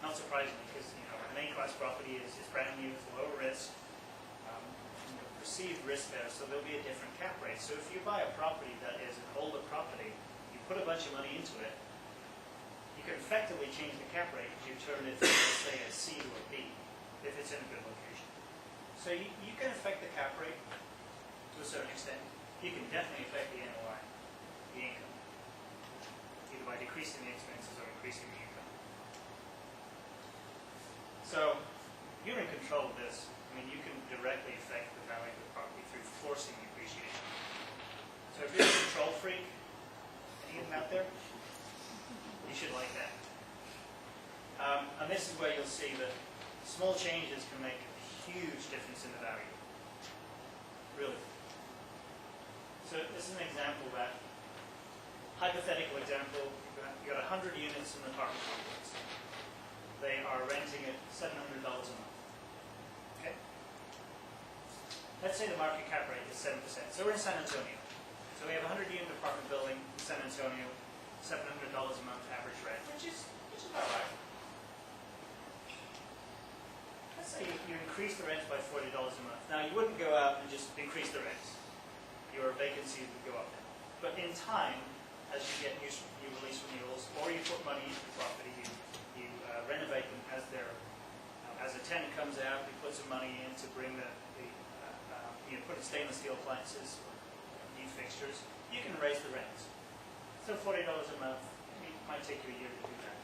Not surprisingly, because an A-class property is brand new, it's low risk, perceived risk there, so there'll be a different cap rate. So if you buy a property that is an older property, you put a bunch of money into it, you can effectively change the cap rate if you turn it from, let's say, a C to a B, if it's in a good location. So you can affect the cap rate to a certain extent. You can definitely affect the NOI, the income, either by decreasing the expenses or increasing the income. So you're in control of this. I mean, you can directly affect the value of the property through forcing the appreciation. So if you're a control freak, any of them out there, you should like that. And this is where you'll see that small changes can make a huge difference in the value. Really. So this is an example that, hypothetical example, you've got 100 units in an apartment complex. They are renting at $700 a month. Okay? Let's say the market cap rate is 7%. So we're in San Antonio. So we have a 100-unit apartment building in San Antonio, $700 a month average rent, which is about right. Let's say you increase the rent by $40 a month. Now you wouldn't go out and just increase the rents. Your vacancies would go up. But in time, as you get new release renewals, or you put money into the property, you renovate them as a tenant comes out, you put some money in to bring put in stainless steel appliances, new fixtures, you can raise the rents. So $40 a month, it might take you a year to do that.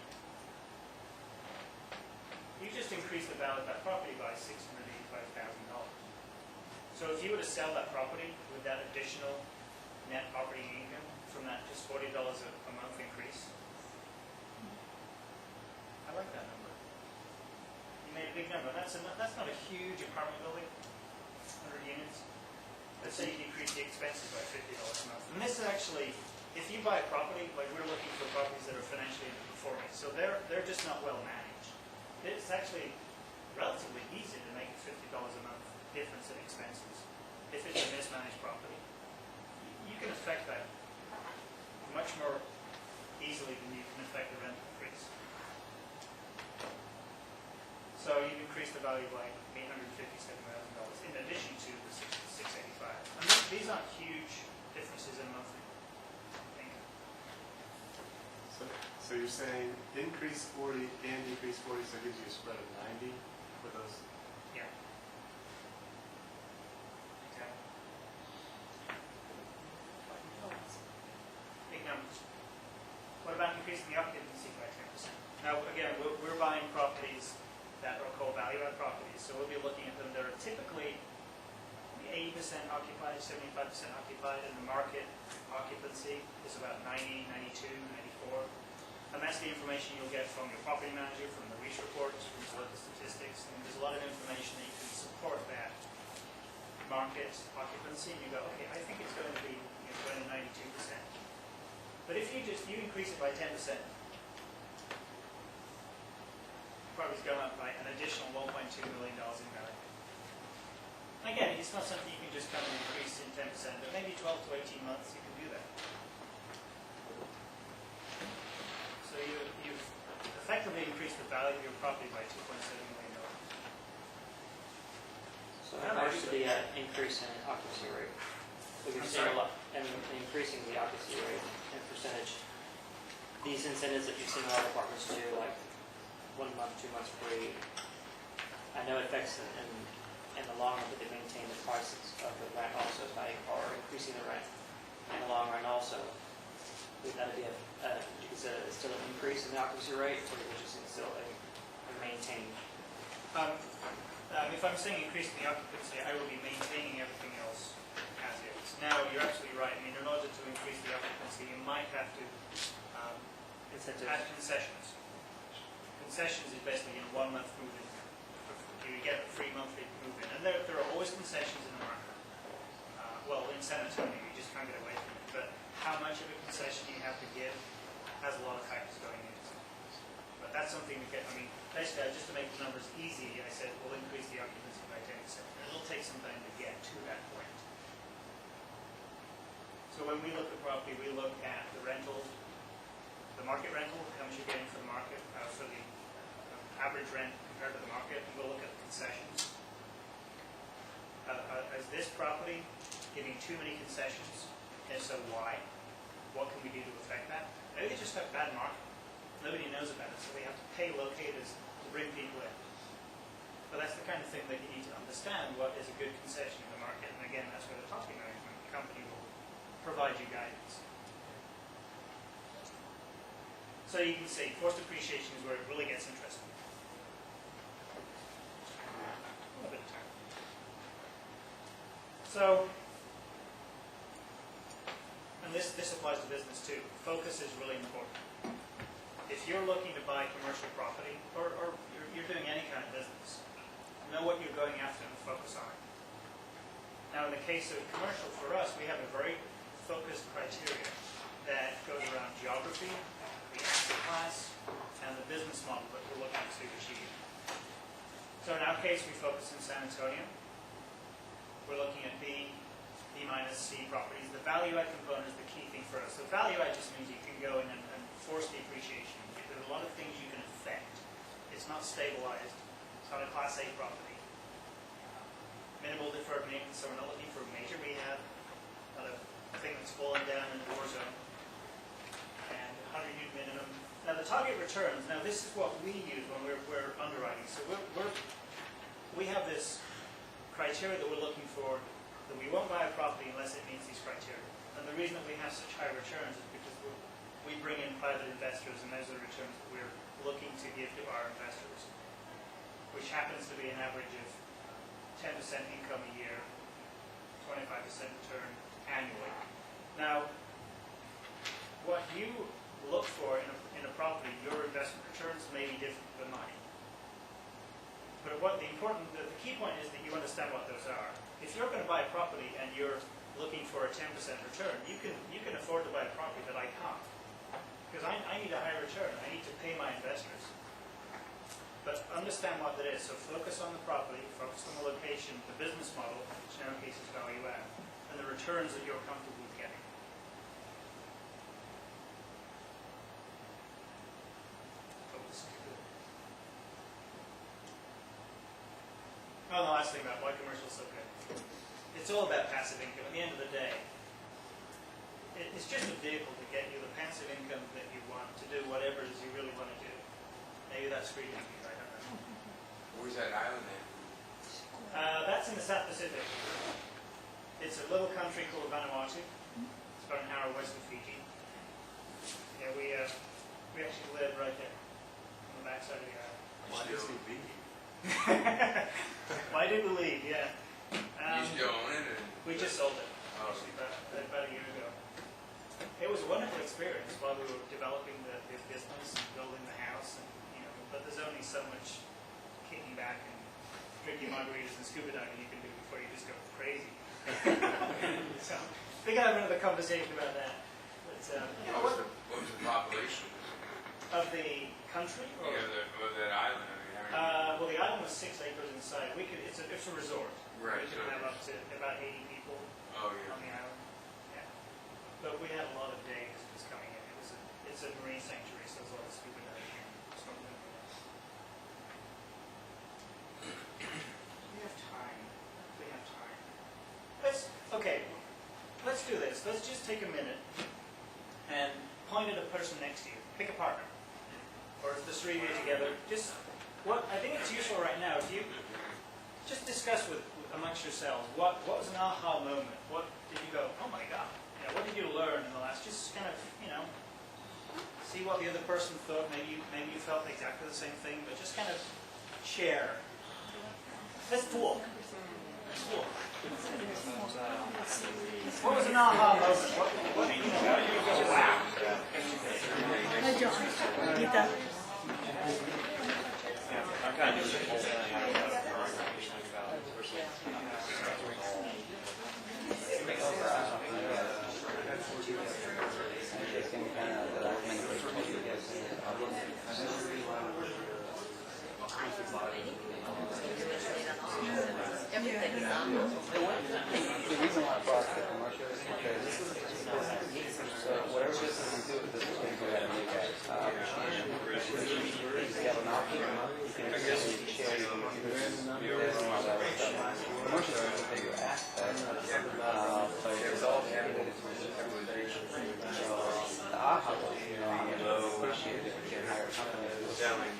You just increase the value of that property by $685,000. So if you were to sell that property with that additional net operating income from that just $40 a month increase, I like that number. You made a big number. That's not a huge apartment building, 100 units. Let's say you decrease the expenses by $50 a month. And this is actually, if you buy a property, like we're looking for properties that are financially underperforming, so they're just not well managed. It's actually relatively easy to make a $50 a month difference in expenses if it's a mismanaged property. You can affect that much more easily than you can affect the rent increase. So you increase the value by $857,000 in addition to the $685,000. And these aren't huge differences in monthly income. So you're saying increase 40 and decrease 40, so it gives you a spread of 90 for those? Yeah. Okay. Big numbers. What about increasing the occupancy by 10%? Now, again, we're buying properties that are called value-add properties, so we'll be looking at them. They're typically 80% occupied, 75% occupied, and the market occupancy is about 90, 92, 94. And that's the information you'll get from your property manager, from the reach reports, from the local statistics, and there's a lot of information that you can support that market occupancy, and you go, okay, I think it's going to be going to 92%. But if you increase it by 10%, property's gone up by an additional $1.2 million in value. Again, it's not something you can just come and increase in 10%, but maybe 12 to 18 months you can do that. So you've effectively increased the value of your property by $2.7 million. So how much to be an increase in occupancy rate? We've I'm seen sorry? a lot, and increasing the occupancy rate and percentage. These incentives that you've seen a lot of apartments do, like 1 month, 2 months free, I know it affects in the long run, but they maintain the prices of the rent also by or increasing the rent in the long run also. Would that be you consider it still an increase in the occupancy rate, or would you say still a maintain? If I'm saying increasing the occupancy, I will be maintaining everything else as is. Now, you're absolutely right. I mean, in order to increase the occupancy, you might have to Incentives. add concessions. Concessions is basically 1 month move-in. You get a free monthly move-in. And there are always concessions in the market. Well, in San Antonio, you just can't get away from it. But how much of a concession you have to give has a lot of factors going into it. But that's something to get, I mean, basically, just to make the numbers easy, I said we'll increase the occupancy by 10%. And it'll take some time to get to that point. So when we look at property, we look at the rental, the market rental, how much you're getting for the market, for the average rent compared to the market, and we'll look at the concessions. Is this property giving too many concessions? And so why? What can we do to affect that? Maybe they just have bad market. Nobody knows about it, so they have to pay locators to bring people in. But that's the kind of thing that you need to understand, what is a good concession in the market. And again, that's where the property management company will provide you guidance. So you can see, forced appreciation is where it really gets interesting. A little bit of time. So, and this applies to business too. Focus is really important. If you're looking to buy commercial property, or you're doing any kind of business, know what you're going after and focus on it. Now, in the case of commercial, for us, we have a very focused criteria that goes around geography, the asset class, and the business model that we're looking to achieve. So in our case, we focus in San Antonio. We're looking at B minus C properties. The value add component is the key thing for us. So value add just means you can go in and force the appreciation. There's a lot of things you can affect. It's not stabilized. It's not a Class A property. Minimal deferred maintenance, so we're not looking for major rehab. Not a thing that's falling down in the war zone. And 100-unit minimum. Now the target returns. Now this is what we use when we're underwriting. So we have this criteria that we're looking for, that we won't buy a property unless it meets these criteria. And the reason that we have such high returns is because we bring in private investors, and those are the returns that we're looking to give to our investors, which happens to be an average of 10% income a year, 25% return annually. Now, what you look for in a property, your investment returns may be different than mine. But the key point is that you understand what those are. If you're going to buy a property and you're looking for a 10% return, you can afford to buy a property that I can't. Because I need a high return. I need to pay my investors. But understand what that is. So focus on the property, focus on the location, the business model, which in our case is value add, and the returns that you're comfortable with getting. Oh, the last thing about why commercial is so good. It's all about passive income. At the end of the day, it's just a vehicle to get you the passive income that you want to do whatever it is you really want to do. Maybe that's free thinking, I don't know. Where's that island at? That's in the South Pacific. It's a little country called Vanuatu. It's about an hour west of Fiji. Yeah, we actually live right there on the backside of the island. Why does he leave? Why did we leave? Yeah. You still own it? We just sold it Oh. actually about a year ago. It was a wonderful experience while we were developing the business and building the house, and but there's only so much kicking back and drinking margaritas and scuba diving you can do before you just go crazy. So we can have another conversation about that. But, What was the population of the country? Or, of that island? I mean, how many? well, the island was 6 acres inside. It's a resort. Right, We can so have up to about 80 people Oh, on yeah. the island. Yeah. But we had a lot of day visitors coming in. It's a marine sanctuary, so there's a lot of scuba diving and snorkeling. We have time. We have time. Let's do this. Let's just take a minute and point at a person next to you. Pick a partner. Or the three of you together. I think it's useful right now if you just discuss amongst yourselves what was an aha moment. What did you go, oh my God? What did you learn in the last? Just kind of, see what the other person thought. Maybe you felt exactly the same thing, but just kind of share. Let's talk. Let's talk. What was an aha moment? What did you go, wow? Hi, John. Gita. I'm kind of doing the whole thing. The reason why I brought the commercial is because so whatever business you do, this is going to be that you guys. If you have an option, you can just share your this and all that stuff. Commercial is a bigger aspect, but it's all related to everybody. So the aha, I appreciate it if you can hire a company to do something.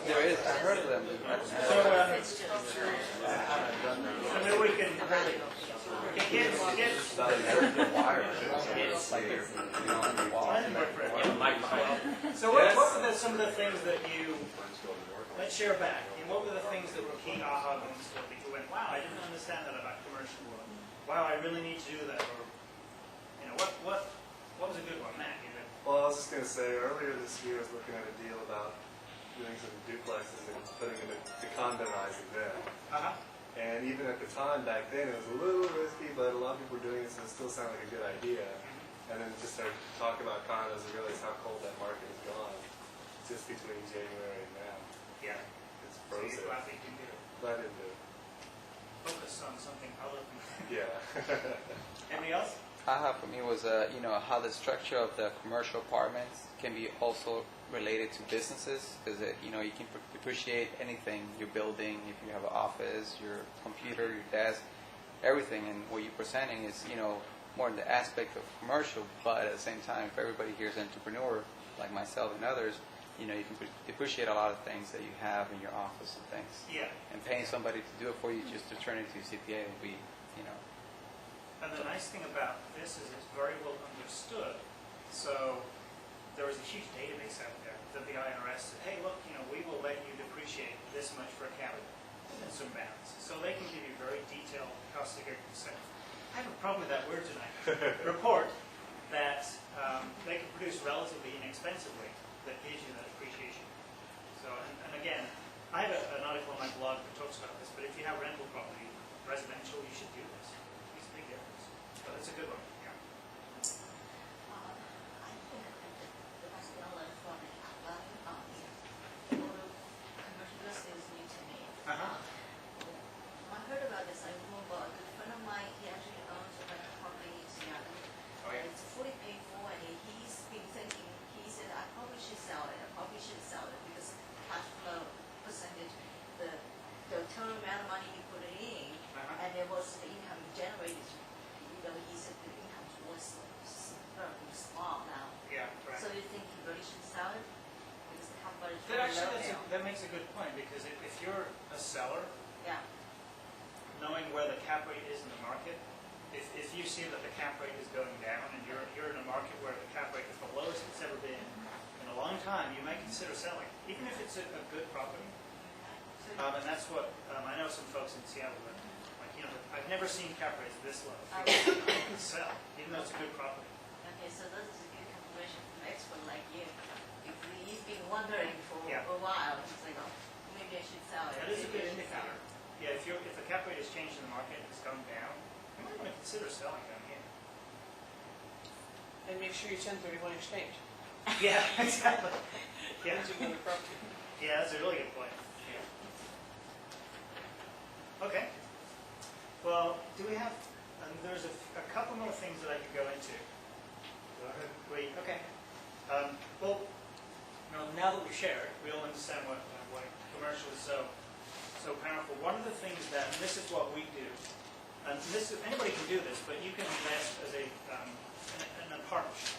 There is, I heard of them. So maybe we can So what were some of the things that you, let's share back, what were the things that were key aha moments for people who went, wow, I didn't understand that about commercial law. Wow, I really need to do that. Or, what was a good one, Matt? Well, I was just going to say, earlier this year I was looking at a deal about doing some duplexes and putting them to condomizing them. Uh-huh. And even at the time back then, it was a little risky, but a lot of people were doing it, so it still sounded like a good idea. And then just started talking about condos and realized how cold that market has gone just between January and now. Yeah. It's So you're frozen. glad that you can do it. Glad it did. Focus on something other than Yeah. Anybody else? Aha for me was, how the structure of the commercial apartments can be also related to businesses, because you can appreciate anything you're building. If you have an office, your computer, your desk, everything, and what you're presenting is more in the aspect of commercial, but at the same time, if everybody here is an entrepreneur like myself and others, you can appreciate a lot of things that you have in your office and things. Yeah. And paying somebody to do it for you just to turn it into a CPA would be, And the nice thing about this is it's very well understood. So there is a huge database out there that the IRS said, hey, look, we will let you depreciate this much for a cabinet within some bounds. So they can give you very detailed cost of goods sold. I have a problem with that word tonight. Report that they can produce relatively inexpensively that gives you that appreciation. So, and again, I have an article on my blog that talks about this, but if you have rental property, residential, you should do this. It's a big difference. But it's a good one. Yeah. I think the best dollar for the commercial business new to me. Uh-huh. When I heard about this, I remember a good friend of mine, he actually owns a rental property in Seattle. Oh, yeah. It's fully paid for, and he's been thinking, he said, I probably should sell it because cash flow percentage, the total amount of money you put it in, Uh-huh. and there was the income generated. He said the income was very small now. Yeah, right. So you think you really should sell it? Because the capital is That very actually, low now. that makes a good point, because if you're a seller, Yeah, knowing where the cap rate is in the market, if you see that the cap rate is going down and you're in a market where the cap rate is the lowest it's ever been in a long time, you may consider selling, even if it's a good property. And that's what, I know some folks in Seattle, but, like, I've never seen cap rates this low. People sell, even though it's a good property. Okay, so this is a good confirmation from an expert like you. If he's been wondering for Yeah. a while, he's like, oh, maybe I should sell it. That is a Maybe I good should sell indicator. it. Yeah, if the cap rate has changed in the market and it's gone down, you might want to consider selling down here. And make sure you 1031 exchange. Yeah, exactly. Yeah, Once you go to property. yeah, that's a really good point. Yeah. Okay. Well, do we have, there's a couple more things that I could go into. Go ahead. Okay. Well, now that we've shared, we all understand why commercial is so powerful. One of the things that, and this is what we do, and anybody can do this, but you can invest as in a partnership.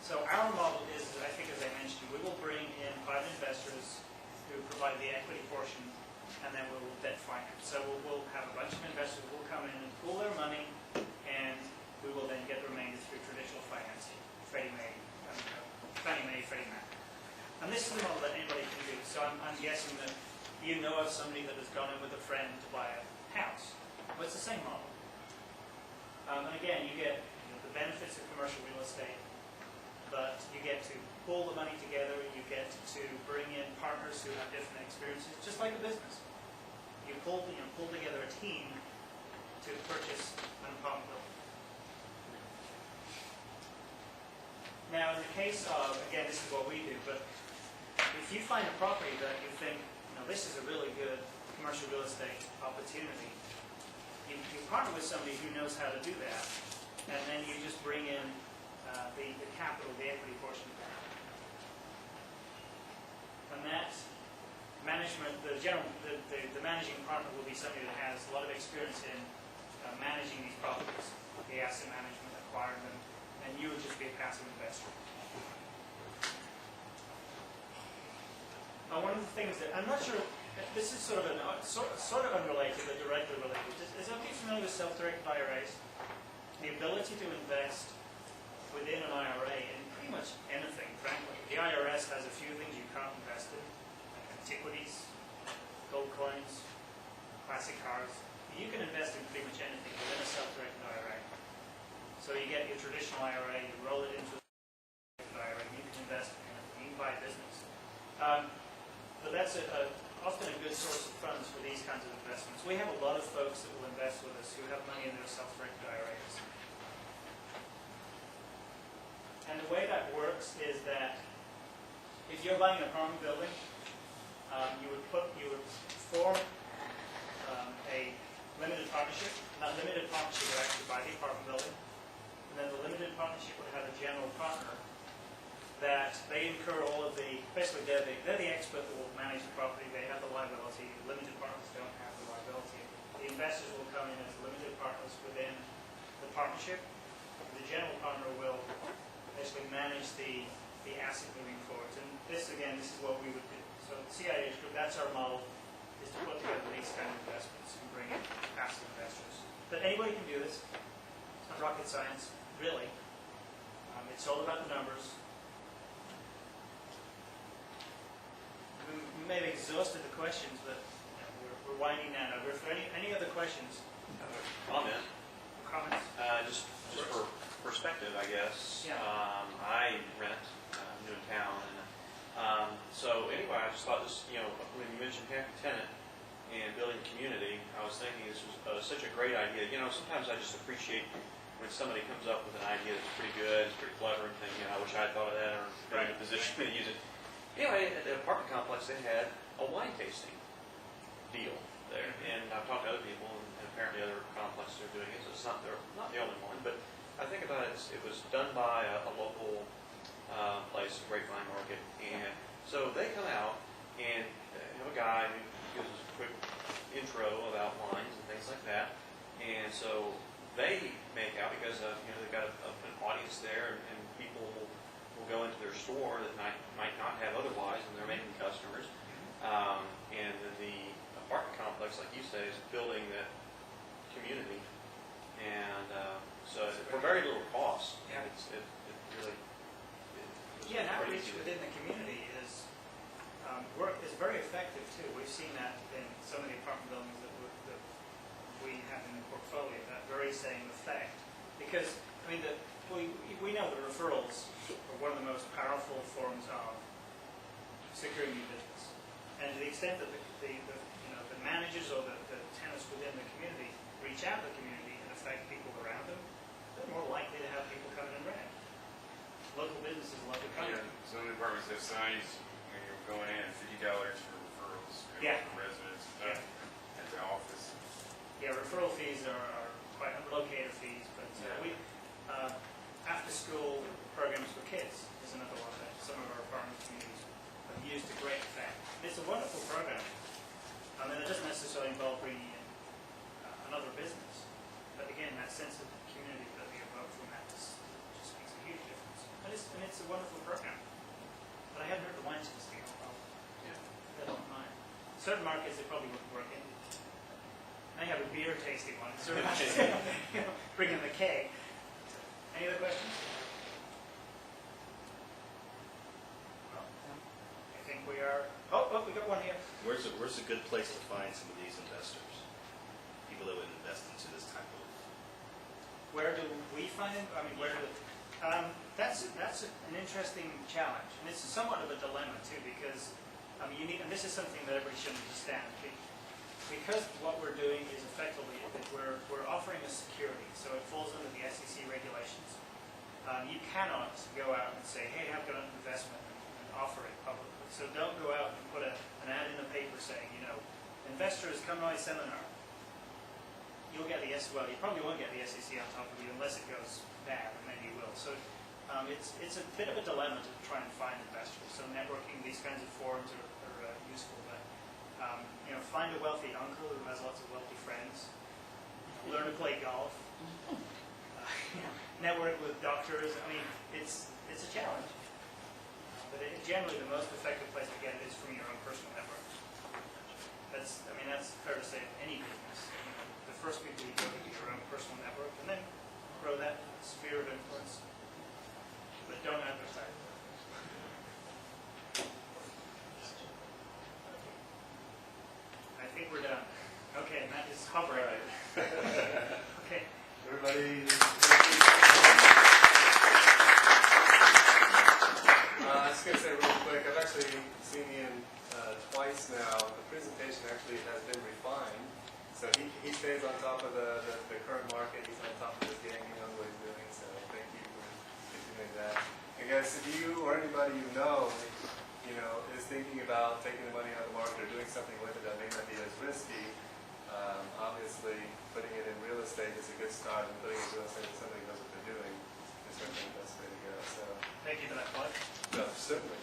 So our model is, I think as I mentioned, we will bring in private investors who provide the equity portion, and then we will debt finance. So we'll have a bunch of investors who will come in and pool their money, and we will then get the remainder through traditional financing, Fannie Mae, Freddie Mac. And this is the model that anybody can do. So I'm guessing that you know of somebody that has gone in with a friend to buy a house. Well, it's the same model. And again, you get the benefits of commercial real estate, but you get to pull the money together, you get to bring in partners who have different experiences, just like a business. You pull together a team to purchase an apartment building. Now, in the case of, again, this is what we do, but if you find a property that you think, this is a really good commercial real estate opportunity, you partner with somebody who knows how to do that, and then you just bring in the capital, the equity portion of that. And that management, the managing partner will be somebody that has a lot of experience in managing these properties, the asset management, acquiring them, and you would just be a passive investor. One of the things that, I'm not sure, this is sort of unrelated, but directly related. Is everybody familiar with self-directed IRAs? The ability to invest within an IRA in pretty much anything, frankly. The IRS has a few things you can't invest in, like antiquities, gold coins, classic cars. You can invest in pretty much anything within a self-directed IRA. So you get your traditional IRA, you roll it into a IRA, you can invest in it, you can buy a business. But that's often a good source of funds for these kinds of investments. We have a lot of folks that will invest with us who have money in their self-directed IRAs. And the way that works is that if you're buying an apartment building, you would form a limited partnership. That limited partnership would actually buy the apartment building, and then the limited partnership would have a general partner that they incur all of the, basically they're the expert that will manage the property, they have the liability, limited partners don't have the liability. The investors will come in as limited partners within the partnership. The general partner will basically manage the asset moving forward. And this, again, this is what we would do. So the CIH group, that's our model, is to put together these kind of investments and bring in passive investors. But anybody can do this. It's not rocket science, really. It's all about the numbers. We may have exhausted the questions, but we're winding down. Are there any other questions? Comment. Comments? Just for perspective, I guess. Yeah. I rent, new in town, and so anyway, I just thought this, when you mentioned happy tenant and building community, I was thinking this was such a great idea. Sometimes I just appreciate when somebody comes up with an idea that's pretty good, it's pretty clever, and think, I wish I had thought of that, or been in a position to use it. Anyway, at the apartment complex, they had a wine tasting deal there, and I've talked to other people, and apparently other complexes are doing it, so they're not the only one, but I think about it, it was done by a local place, Grapevine Market, and so they come out and have a guy who gives us a quick intro about wines and things like that, and so they make out, because they've got an audience there, and people will go into their store that might not have otherwise, and they're making customers, and then the apartment complex, like you say, is building that community And so for very little cost, Yeah. it really was Yeah, and pretty outreach easy to- within the community is very effective too. We've seen that in some of the apartment buildings that we have in the portfolio, that very same effect. Because, I mean, we know that referrals are one of the most powerful forms of securing new business. And to the extent that the managers or the tenants within the community reach out to the community and affect people around them, they're more likely to have people come in and rent. Local businesses love to come in. Some departments have signs when you're going in, $50 for referrals. Yeah. For residents, Yeah. at the office. Yeah, referral fees are quite locator fees, but after-school programs for kids is another one that some of our apartment communities have used to great effect. It's a wonderful program. I mean, it doesn't necessarily involve bringing in another business, but again, that sense of community that we evoke from that just makes a huge difference. And it's a wonderful program. But I haven't heard the wine tasting. I don't mind. Certain markets, it probably wouldn't work in. I have a beer tasting one. Certain markets, bring in the keg. Any other questions? Well, I think we are. Oh, we got one here. Where's a good place to find some of these investors? People that would invest into this type of. Where do we find them? I mean, where do? That's an interesting challenge, and it's somewhat of a dilemma too, because you need, and this is something that everybody should understand, because what we're doing is effectively that we're offering a security, so it falls under the SEC regulations. You cannot go out and say, hey, I've got an investment and offer it publicly. So don't go out and put an ad in the paper saying, investors come to my seminar. You'll get you probably won't get the SEC on top of you unless it goes bad, and then you will. So it's a bit of a dilemma to try and find investors. So networking, these kinds of forums are useful, but find a wealthy uncle who has lots of wealthy friends. Learn to play golf. Network with doctors. I mean, it's a challenge, but generally the most effective place to get it is from your own personal network. That's fair to say of any business. The first people you go to is your own personal network, and then grow that sphere of influence. But don't advertise. I think we're done. Okay, and that is hovering. Okay. Everybody. I was going to say real quick, I've actually seen Ian twice now. The presentation actually has been refined. So he stays on top of the current market. He's on top of his game. He knows what he's doing. So thank you for doing that. And guys, if you or anybody you know, is thinking about taking the money out of the market or doing something with it that may not be as risky, obviously putting it in real estate is a good start, and putting it in real estate if somebody knows what they're doing is certainly the best way to go. So, Thank you for that plug. no, certainly.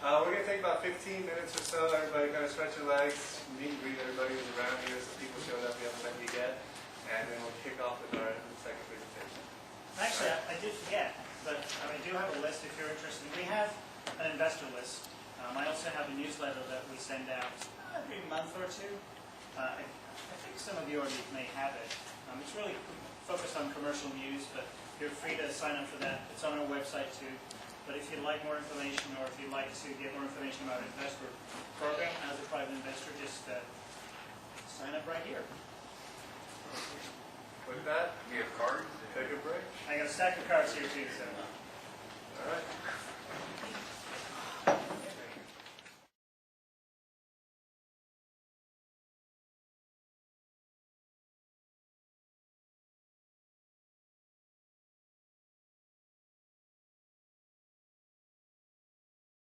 We're going to take about 15 minutes or so. Everybody kind of stretch your legs, meet and greet everybody who's around here, so people showed up we haven't met you yet, and then we'll kick off with our second presentation. Actually, I did forget, but I do have a list if you're interested. We have an investor list. I also have a newsletter that we send out every month or two. I think some of you already may have it. It's really focused on commercial news, but you're free to sign up for that. It's on our website too. But if you'd like more information, or if you'd like to get more information about an investor program as a private investor, just sign up right here. With that, We have cards. take a break. I got a stack of cards here too, so. All right.